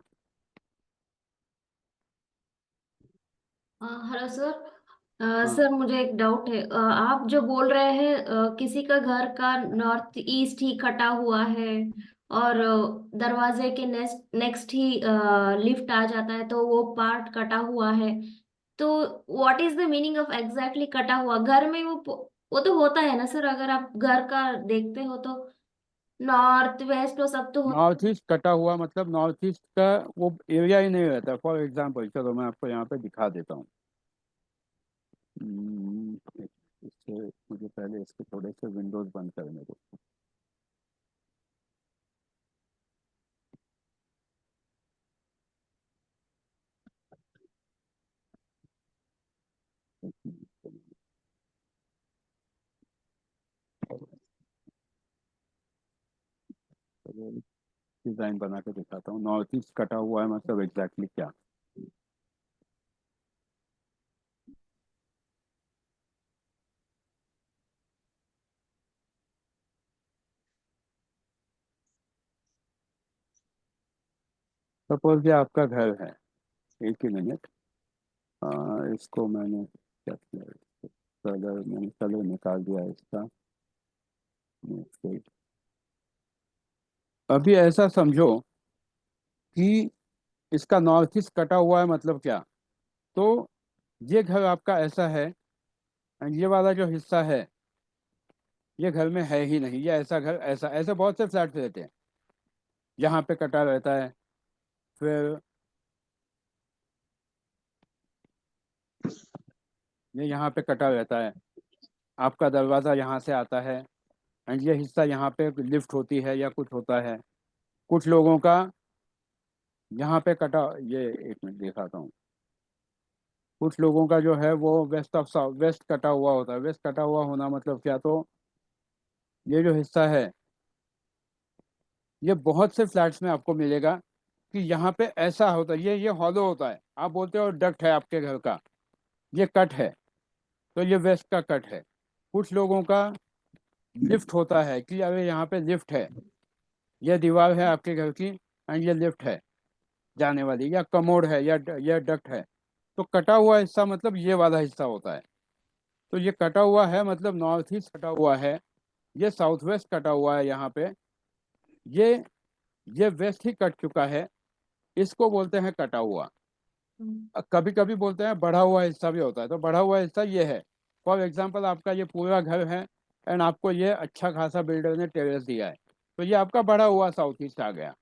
Hello sir. हाँ, सर मुझे एक डाउट है। आप जो बोल रहे हैं किसी का घर का नॉर्थ ईस्ट ही कटा हुआ है और दरवाजे के नेक्स्ट नेक्स्ट ही लिफ्ट आ जाता है, तो वो पार्ट कटा हुआ है। तो what is the meaning of exactly कटा हुआ? घर में वो वो तो होता है ना सर, अगर आप घर का देखते हो तो नॉर्थ वेस्ट वो सब तो होता नॉर्थ ईस्ट कटा हुआ मतलब नॉर्थ ईस्ट का वो एरिया ही नहीं रहता। फॉर एग्जाम्पल चलो मैं आपको यहाँ पे दिखा देता हूँ। इससे मुझे पहले इसके थोड़े से विंडोज बंद करने दो। डिजाइन बना के दिखाता हूँ नॉर्थ ईस्ट कटा हुआ है मतलब एग्जैक्टली क्या। सपोज ये आपका घर है। एक ही मिनट। इसको मैंने क्या किया, कलर मैंने कलर निकाल दिया इसका। अभी ऐसा समझो कि इसका नॉर्थ ईस्ट कटा हुआ है मतलब क्या। तो ये घर आपका ऐसा है एंड ये वाला जो हिस्सा है ये घर में है ही नहीं। ये ऐसा घर ऐसा ऐसे बहुत से फ्लैट रहते हैं। यहाँ पे कटा रहता है, फिर ये यहाँ पे कटा रहता है। आपका दरवाज़ा यहाँ से आता है एंड ये हिस्सा यहाँ पे लिफ्ट होती है या कुछ होता है। कुछ लोगों का यहाँ पे कटा, ये एक मिनट दिखाता हूँ। कुछ लोगों का जो है वो वेस्ट ऑफ साउथ वेस्ट कटा हुआ होता है। वेस्ट कटा हुआ होना मतलब क्या, तो ये जो हिस्सा है ये बहुत से फ्लैट्स में आपको मिलेगा कि यहाँ पे ऐसा होता है। ये हॉलो होता है, आप बोलते हो डक्ट है आपके घर का, ये कट है तो ये वेस्ट का कट है। कुछ लोगों का लिफ्ट होता है कि अरे यहाँ पे लिफ्ट है, ये दीवार है आपके घर की एंड ये लिफ्ट है जाने वाली, या कमोड है या डक्ट है। तो कटा हुआ हिस्सा मतलब ये वाला हिस्सा होता है। तो ये कटा हुआ है मतलब नॉर्थ ईस्ट कटा हुआ है, ये साउथ वेस्ट कटा हुआ है यहाँ पे, ये ये वेस्ट ही कट चुका है, इसको बोलते हैं कटा हुआ। कभी कभी बोलते हैं बढ़ा हुआ हिस्सा भी होता है। तो बढ़ा हुआ हिस्सा ये है। फॉर एग्जांपल आपका ये पूरा घर है एंड आपको ये अच्छा खासा बिल्डर ने टेरेस दिया है, तो ये आपका बढ़ा हुआ साउथ ईस्ट आ गया।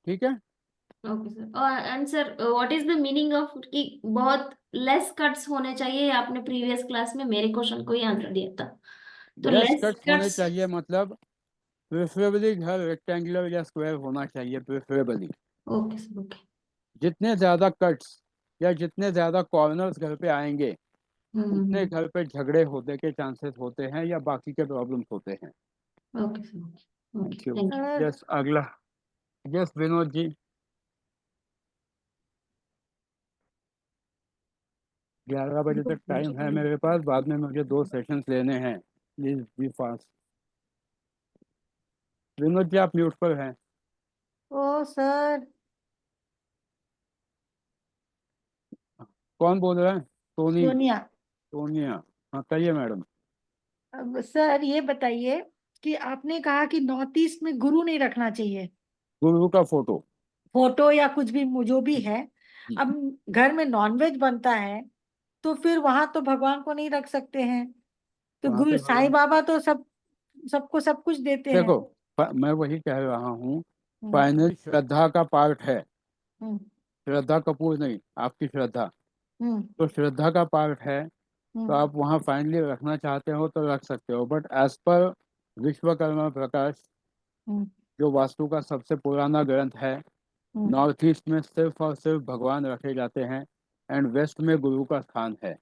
ठीक है। Okay sir. और and sir what is the meaning of कि बहुत लेस कट्स होने चाहिए? आपने प्रीवियस क्लास में मेरे क्वेश्चन को ही आंसर दिया था, तो लेस लेस कट्स होने कट्स। चाहिए मतलब प्रेफरेबली घर रेक्टेंगुलर या स्क्वायर होना चाहिए प्रेफरेबली। Okay sir, okay. जितने ज़्यादा कट्स या जितने ज़्यादा कॉर्नर्स घर पे आएंगे उतने हम्म। घर पे झगड़े होने के चांसेस होते हैं या बाकी के प्रॉब्लम्स होते हैं। Okay sir, okay thank okay, you. Thank you. Sir yes अगला। यस विनोद जी। 11 बजे तक टाइम है मेरे पास, बाद में मुझे 2 सेशंस लेने हैं। Please be fast. Vinod ji आप म्यूट पर हैं। ओ सर कौन बोल रहा है? टोनी? सोनिया। सोनिया। हाँ कहिए मैडम। अब सर ये बताइए कि आपने कहा कि नॉर्थ ईस्ट में गुरु नहीं रखना चाहिए, गुरु का फोटो। फोटो या कुछ भी जो भी है। जी। अब घर में नॉनवेज बनता है तो फिर वहां तो भगवान को नहीं रख सकते हैं। तो वहाँ पे गुरु साईं भगवान, बाबा तो सबको सब कुछ देते हैं। देखो मैं वही कह रहा हूँ। हम्म फाइनल श्रद्धा का पार्ट है। हम्म श्रद्धा कपूर नहीं, आपकी श्रद्धा। हम्म तो श्रद्धा का पार्ट है। तो हम्म आप वहाँ फाइनली रखना चाहते हो तो रख सकते हो, बट एज पर विश्वकर्मा प्रकाश हम्म जो वास्तु का सबसे पुराना ग्रंथ है, हम्म नॉर्थ ईस्ट में सिर्फ और सिर्फ भगवान रखे जाते हैं एंड वेस्ट में गुरु का स्थान है।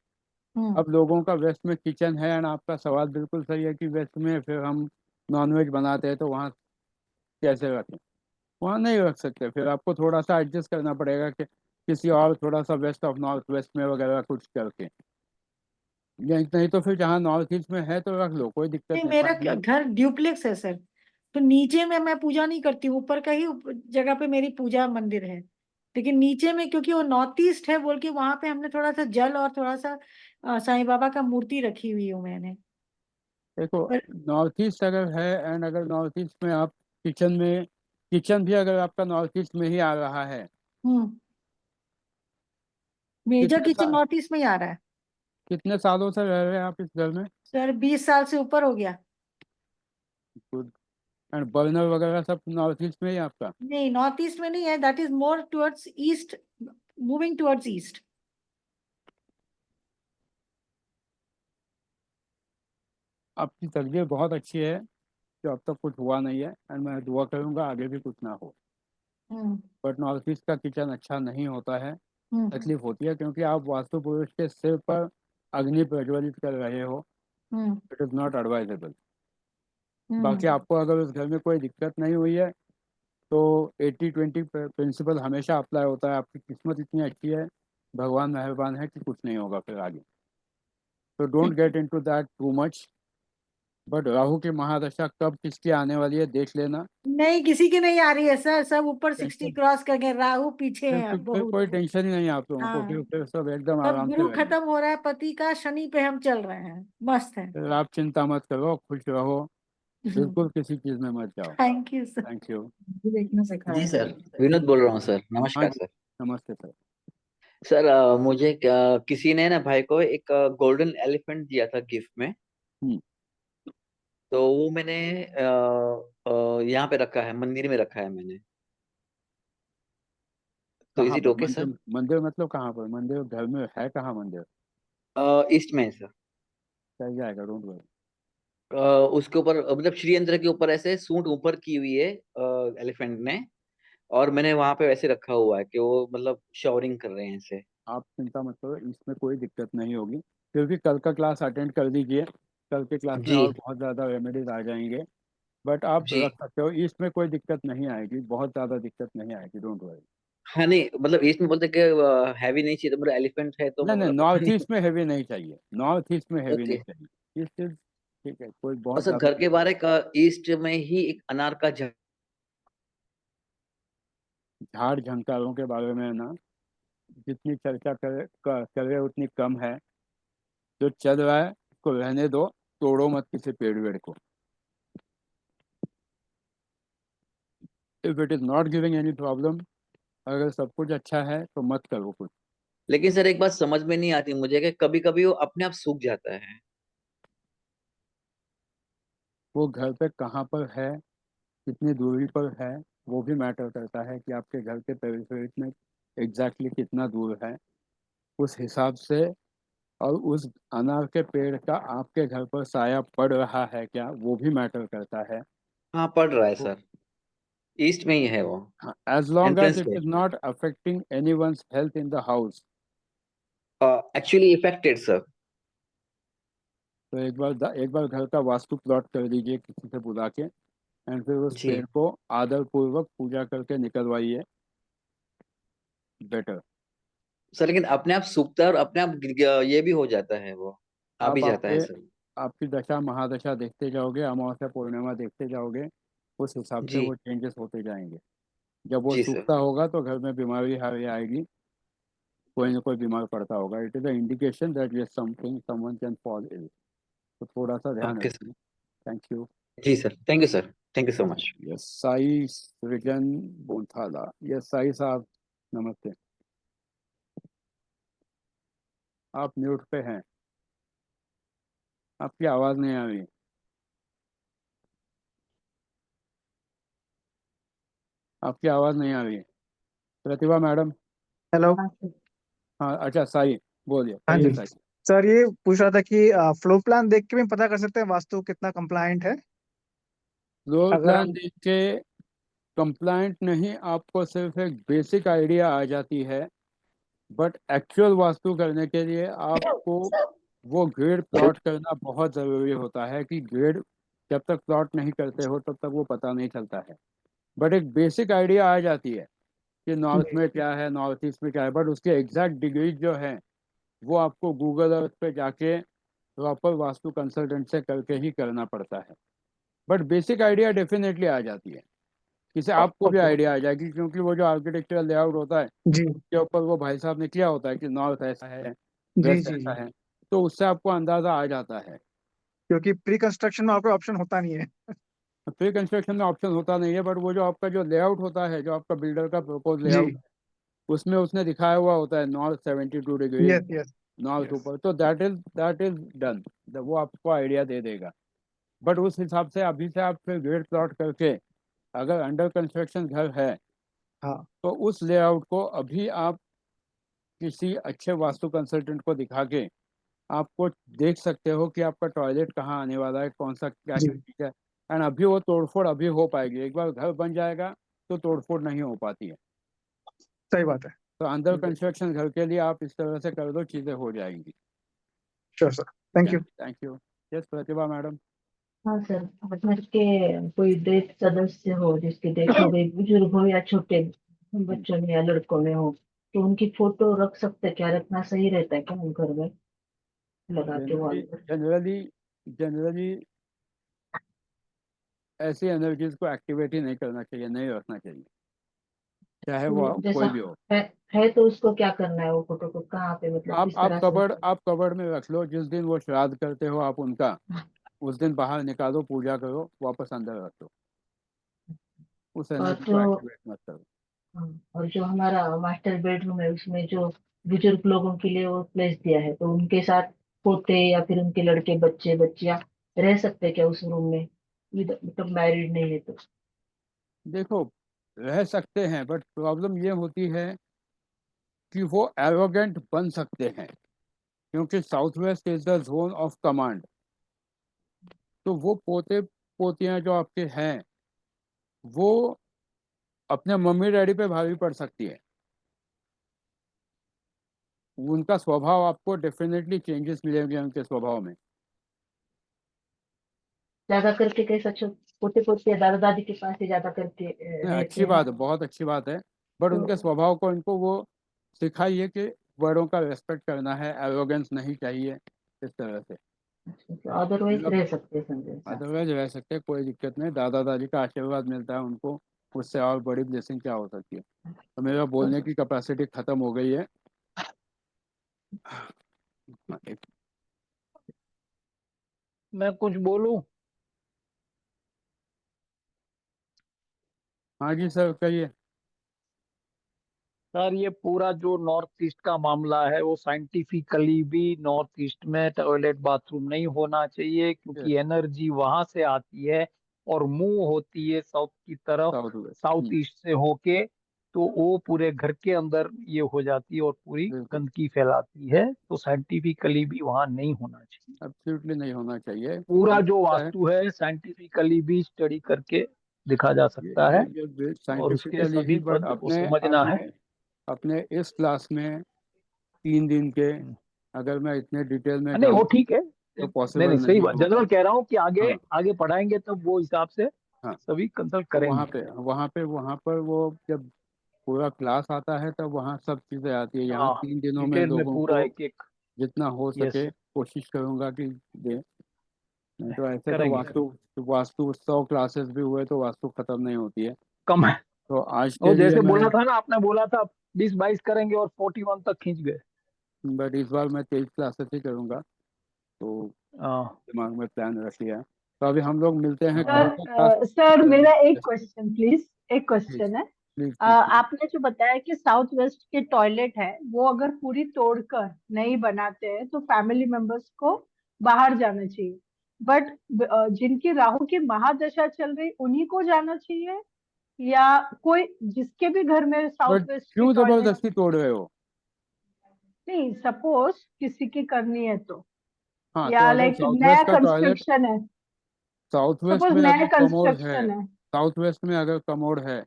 हम्म अब लोगों का वेस्ट में किचन है एंड आपका सवाल बिल्कुल सही है कि वेस्ट में फिर हम नॉनवेज बनाते हैं तो वहाँ कैसे रखें। वहाँ नहीं रख सकते, फिर आपको थोड़ा सा एडजस्ट करना पड़ेगा कि किसी और थोड़ा सा वेस्ट ऑफ नॉर्थ वेस्ट में वगैरह कुछ करके। नहीं तो फिर जहाँ नॉर्थ ईस्ट में है तो रख लो, कोई दिक्कत नहीं, नहीं मेरा फाइनली। घर ड्यूप्लेक्स है सर। तो नीचे में मैं पूजा नहीं करती हूँ, ऊपर का ही जगह पे मेरी पूजा मंदिर है। लेकिन नीचे में क्योंकि वो नॉर्थ ईस्ट है बोल के वहां पे हमने थोड़ा सा जल और थोड़ा सा साईं बाबा का मूर्ति रखी हुई हूँ मैंने। देखो पर नॉर्थ ईस्ट अगर है एंड अगर नॉर्थ ईस्ट में आप किचन भी अगर आपका नॉर्थ ईस्ट में ही आ रहा है, मेजर कितने किचन साल, नॉर्थ ईस्ट में ही आ रहा है। कितने सालों से रह रहे हैं आप इस घर में? सर 20 साल से ऊपर हो गया। गुड। एंड बर्नर वगैरह सब नॉर्थ ईस्ट में ही है आपका? नहीं, नॉर्थ ईस्ट में नहीं है, that is more towards east, moving towards east. आपकी तबीयत बहुत अच्छी है कि अब तक कुछ हुआ नहीं है, एंड मैं दुआ करूंगा आगे भी कुछ ना हो। बट नॉर्थ ईस्ट का किचन अच्छा नहीं होता है, तकलीफ होती है, क्योंकि आप वास्तु पुरुष के सिर पर अग्नि प्रज्वलित कर रहे हो। It is not advisable. बाकी आपको अगर उस घर में कोई दिक्कत नहीं हुई है तो 80-20 प्रिंसिपल हमेशा अप्लाई होता है। आपकी किस्मत इतनी अच्छी है, भगवान मेहरबान है कि कुछ नहीं होगा फिर आगे। तो don't get into that too much. But Rahu की महादशा कब किसकी आने वाली है देख लेना। नहीं, किसी की नहीं आ रही है सर, सब ऊपर 60 क्रॉस कर गए, राहु पीछे है फिर कोई बहुत। टेंशन ही नहीं है आप लोगों को, हाँ, फिर सब एकदम सब आराम से गुरु रहेंगे। खत्म हो रहा है पति का, शनि पे हम चल रहे हैं, मस्त है। फिर आप चिंता मत करो, खुश रहो, बिल्कुल किसी चीज़ में मत जाओ। Thank you sir. Thank you. देखना सिखाया जी है। सर, विनोद बोल रहा हूँ सर। हाँ नमस्कार जी, सर। नमस्ते सर। सर मुझे किसी ने ना भाई को एक गोल्डन एलिफेंट दिया था गिफ्ट में। हम्म, तो वो मैंने यहाँ पे रखा है, मंदिर में रखा है मैंने। तो इज कहाँ इट पर ओके सर? मंदिर? मंदिर मतलब कहाँ पर मंदिर? घर में है कहाँ मंदिर? ईस्ट में है सर। चल जाएगा, डोंट वरी। उसके ऊपर मतलब श्री यंत्र के ऊपर ऐसे सूंड ऊपर की हुई है एलिफेंट ने। और मैंने वहां पे वैसे रखा हुआ है कि वो मतलब शावरिंग कर रहे हैं ऐसे। आप चिंता मत करो, इसमें कोई दिक्कत नहीं होगी, क्योंकि कल का क्लास अटेंड कर दीजिए। कल के क्लास में जी और बहुत ज़्यादा रेमेडीज आ जाएंगे। बट आप जी। रख सकते हो, इसमें कोई दिक्कत नहीं आएगी, बहुत ज़्यादा दिक्कत नहीं आएगी, डोंट वरी। हाँ नहीं, मतलब ईस्ट में बोलते हैं कि हैवी नहीं चाहिए, तो मतलब एलिफेंट है तो नहीं नहीं, मतलब पता नॉर्थ नहीं। ईस्ट में हैवी नहीं चाहिए, नॉर्थ ईस्ट में हैवी नहीं ओके। चाहिए। इस चीज ठीक है, कोई और बहुत सर ज़्यादा घर के बाहर एक ईस्ट में ही एक अनार का झाड़। झाड़ झंकारों के बारे में ना जितनी चर्चा करे उतनी कम है। जो चल रहा है उसको रहने दो, तोड़ो मत किसी पेड़ वेड़ को। If it is not giving any problem, अगर सब कुछ अच्छा है तो मत करो कुछ। लेकिन सर एक बात समझ में नहीं आती मुझे कि कभी कभी वो अपने आप सूख जाता है। वो घर पे कहाँ पर है, कितनी दूरी पर है, वो भी मैटर करता है कि आपके घर के पेरिफेरी में एग्जैक्टली कितना दूर है। उस हिसाब से, और उस अनार के पेड़ का आपके घर पर साया पड़ रहा है क्या, वो भी मैटर करता है। हाँ पड़ रहा है सर, ईस्ट में ही है वो, as long as entrance it पे। Is not affecting anyone's health in the house. Actually affected sir. तो एक बार घर का वास्तु प्लॉट कर दीजिए किसी से बुला के, एंड फिर उस जी पेड़ को आदर पूर्वक पूजा करके निकलवाइए, बेटर। सर, लेकिन अपने आप सूखता है और अपने आप ये भी हो जाता है, वो आ भी आप जाता है आपके सर। आपकी दशा महादशा देखते जाओगे, अमावस्या पूर्णिमा देखते जाओगे, उस हिसाब से जी वो चेंजेस होते जाएंगे। जब वो जी सर। सूखता होगा तो घर में बीमारी हावी आएगी, कोई ना कोई बीमार पड़ता होगा। It is a indication that ये something someone can fall ill. तो थोड़ा सा ध्यान ओके सर। रखिए। Thank you. जी sir, thank you sir, thank you so much. Yes, Sai Srijan Bothala. Yes Sai साहब, नमस्ते। आप म्यूट पे हैं, आपकी आवाज़ नहीं आ रही। आपकी आवाज़ नहीं आ रही। प्रतिभा मैडम। हेलो। हाँ अच्छा, साई बोलिए, हाँ कहिए जी साई। सर, ये पूछ रहा था कि फ्लोर प्लान देख के भी पता कर सकते हैं वास्तु कितना कंप्लायंट है? फ्लोर अगर प्लान हम देख के कंप्लाइंट नहीं, आपको सिर्फ एक बेसिक आइडिया आ जाती है। बट एक्चुअल वास्तु करने के लिए आपको वो ग्रिड प्लॉट करना बहुत ज़रूरी होता है, कि ग्रिड जब तक प्लॉट नहीं करते हो तब तक वो पता नहीं चलता है। बट एक बेसिक आइडिया आ जाती है कि नॉर्थ जी में क्या है, नॉर्थ ईस्ट में क्या है, बट उसके एग्जैक्ट डिग्रीज जो है वो आपको गूगल अर्थ पे जाके प्रॉपर वास्तु कंसल्टेंट से करके ही करना पड़ता है। बट बेसिक आइडिया डेफिनेटली आ जाती है, जिसे आपको भी ओके। आइडिया आ जाएगी, क्योंकि वो जो आर्किटेक्चरल लेआउट होता है जी के ऊपर वो भाई साहब ने किया होता है कि नॉर्थ ऐसा है, जी वेस्ट जी ऐसा जी। है, तो उससे आपको अंदाज़ा आ जाता है। क्योंकि प्री कंस्ट्रक्शन में आपको ऑप्शन होता नहीं है। प्री कंस्ट्रक्शन में ऑप्शन होता नहीं है, बट वो जो आपका जो लेआउट होता है, जो आपका बिल्डर का प्रपोज जी। लेआउट, उसमें उसने दिखाया हुआ होता है north 72 degree, yes yes. North Yes. ऊपर, तो दैट इज डन, वो आपको आइडिया दे देगा। बट उस हिसाब से अभी से आप फिर ग्रिड प्लॉट करके, अगर अंडर कंस्ट्रक्शन घर है हाँ तो उस लेआउट को अभी आप किसी अच्छे वास्तु कंसल्टेंट को दिखा के आपको देख सकते हो कि आपका टॉयलेट कहाँ आने वाला है, कौन सा क्या जी क्या चीज़ है। एंड अभी वो तोड़फोड़ अभी हो पाएगी, एक बार घर बन जाएगा तो तोड़फोड़ नहीं हो पाती है। सही बात है। तो अंडर बिल्कुल। कंस्ट्रक्शन घर के लिए आप इस तरह से कर दो, चीज़ें हो जाएंगी। Sure sir, thank you. Thank you. Yes Pratibha madam. हाँ सर, अगर के कोई डेथ सदस्य हो, जिसकी डेथ हो गई, बुजुर्ग हो या छोटे बच्चों में या लड़कों में हो, तो उनकी फोटो रख सकते हैं क्या? रखना सही रहता है क्या हम घर में लगा के वॉल पर? जनरली ऐसी एनर्जीज को एक्टिवेट ही नहीं करना चाहिए, नहीं रखना चाहिए, चाहे वो तो जैसा कोई भी हो। है तो उसको क्या करना है? वो फोटो को कहाँ पे, मतलब किस तरह से? आप कबर्ड में रख लो, जिस दिन वो श्राद्ध करते हो आप उनका, उस दिन बाहर निकालो, पूजा करो, वापस अंदर रख दो, उस और एनर्जी को जो एक्टिवेट मत करो। और जो हमारा मास्टर बेडरूम है, उसमें जो बुजुर्ग लोगों के लिए वो प्लेस दिया है, तो उनके साथ पोते या फिर उनके लड़के बच्चे बच्चियां रह सकते हैं क्या उस रूम में, मतलब मैरिड नहीं है तो? देखो, रह सकते हैं, बट प्रॉब्लम ये होती है कि वो एरोगेंट बन सकते हैं, क्योंकि south waste is the zone of command. तो वो पोते पोतियां जो आपके हैं, वो अपने मम्मी डैडी पे भारी पड़ सकती है। उनका स्वभाव आपको डेफिनेटली चेंजेस मिलेंगे उनके स्वभाव में। ज्यादा करके कैसा पोते पोते दादा दादी के पास ही ज्यादा करके नहीं, रहते अच्छी हैं ना? बात है, बहुत अच्छी बात है, बट उनके तो स्वभाव को इनको वो सिखाइए कि बड़ों का रेस्पेक्ट करना है, एरोगेंस नहीं चाहिए, इस तरह से। अदरवाइज रह सकते हैं समझे साथ। अदरवाइज रह सकते हैं, कोई दिक्कत नहीं, दादा दादी का आशीर्वाद मिलता है उनको, उससे और बड़ी ब्लेसिंग क्या हो सकती है। तो मेरा बोलने की कैपेसिटी खत्म हो गई है। मैं कुछ बोलूं? हाँ जी सर, कहिए। सर, ये पूरा जो नॉर्थ ईस्ट का मामला है, वो साइंटिफिकली भी नॉर्थ ईस्ट में टॉयलेट बाथरूम नहीं होना चाहिए, क्योंकि एनर्जी वहां से आती है और मूव होती है साउथ की तरफ, साउथ वेस्ट। साउथ ईस्ट से होके, तो वो पूरे घर के अंदर ये हो जाती है और पूरी गंदगी फैलाती है। तो साइंटिफिकली भी वहां नहीं होना चाहिए। एब्सोल्युटली नहीं होना चाहिए। पूरा जो वास्तु है साइंटिफिकली भी स्टडी करके दिखा जा सकता है, और उसके साइंटिफिकली ही, सभी बट पद को अपने समझना है। अपने इस क्लास में 3 दिन के, अगर मैं इतने डिटेल में नहीं, वो जाऊँ ठीक है। तो नहीं पॉसिबल नहीं, सही नहीं बात, होगा। जनरल कह रहा हूँ कि आगे हाँ आगे पढ़ाएंगे तब वो हिसाब से हाँ, सभी कंसल्ट तो वहाँ करेंगे। पे वहाँ पर वो जब पूरा क्लास आता है तब वहाँ सब चीज़ें आती है। यहाँ हाँ, 3 दिनों में डिटेल में लोगों पूरा को एक एक। जितना हो यस, सके कोशिश करूँगा कि दे। नहीं तो ऐसे तो करेंगे। वास्तु 100 क्लासेस भी हुए तो वास्तु खत्म नहीं होती है। कम है। तो आज वो के लिए जैसे मैं, बोला था ना, आपने बोला था 20-22 करेंगे और 41 तक खींच गए। बट इस बार मैं 23 क्लासेस ही करूँगा, तो दिमाग में प्लान रख लिया है। तो अभी हम लोग मिलते हैं कल का क्लास। सर मेरा एक क्वेश्चन प्लीज, एक क्वेश्चन है। प्लीज आपने जो बताया कि साउथ वेस्ट के टॉयलेट है, वो अगर पूरी तोड़कर नहीं बनाते हैं तो फैमिली मेंबर्स को बाहर जाना चाहिए, बट जिनकी राहु की महादशा चल रही उन्हीं को जाना चाहिए, या कोई जिसके भी घर में साउथ बट वेस्ट की क्यों टॉयलेट? जबरदस्ती तोड़ रहे हो? नहीं, सपोज किसी की करनी है तो, हाँ, तो या अगर लाइक नया कंस्ट्रक्शन है, साउथ वेस्ट सपोज में नया अगर कमोड है, कंस्ट्रक्शन है। साउथ वेस्ट में अगर कमोड है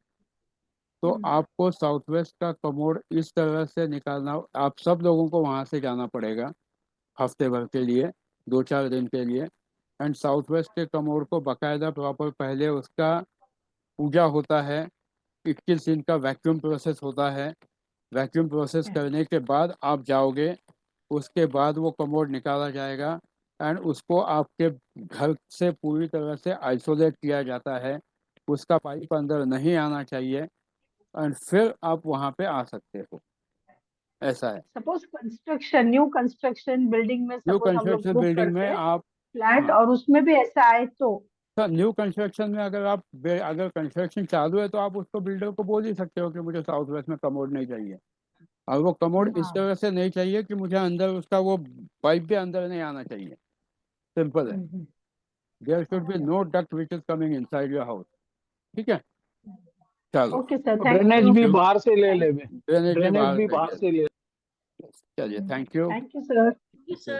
तो आपको साउथ वेस्ट का कमोड इस तरह से निकालना, आप सब लोगों को वहां से जाना पड़ेगा हफ्ते भर के लिए, 2-4 दिन के लिए। एंड साउथ वेस्ट के कमोड को बाकायदा प्रॉपर पहले उसका पूजा होता है, 21 दिन का वैक्यूम प्रोसेस होता है। वैक्यूम प्रोसेस करने के बाद आप जाओगे, उसके बाद वो कमोड निकाला जाएगा एंड उसको आपके घर से पूरी तरह से आइसोलेट किया जाता है। उसका पाइप अंदर नहीं आना चाहिए एंड फिर आप वहाँ पे आ सकते हो। ऐसा है। Suppose construction, new construction building में न्यू सपोज हम लोग कंस्ट्रक्शन बुक बिल्डिंग करते में हैं आप, फ्लैट, हाँ और उसमें भी ऐसा आए तो? सर, न्यू कंस्ट्रक्शन में अगर कंस्ट्रक्शन चालू है तो आप उसको बिल्डर को बोल ही सकते हो कि मुझे साउथ वेस्ट में कमोड नहीं चाहिए। और वो कमोड इस हाँ तरह से नहीं चाहिए कि मुझे अंदर उसका वो पाइप भी अंदर नहीं आना चाहिए। सिंपल है। There should be no duct which is coming inside your house. ठीक है, चलो। Okay sir, thank drainage you. भी बाहर से ले ले, ड्रेनेज भी ड्रेनेज बाहर भी से बाहर से ले। चलिए, thank you. Thank you sir. Thank you, sir.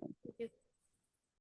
Thank you.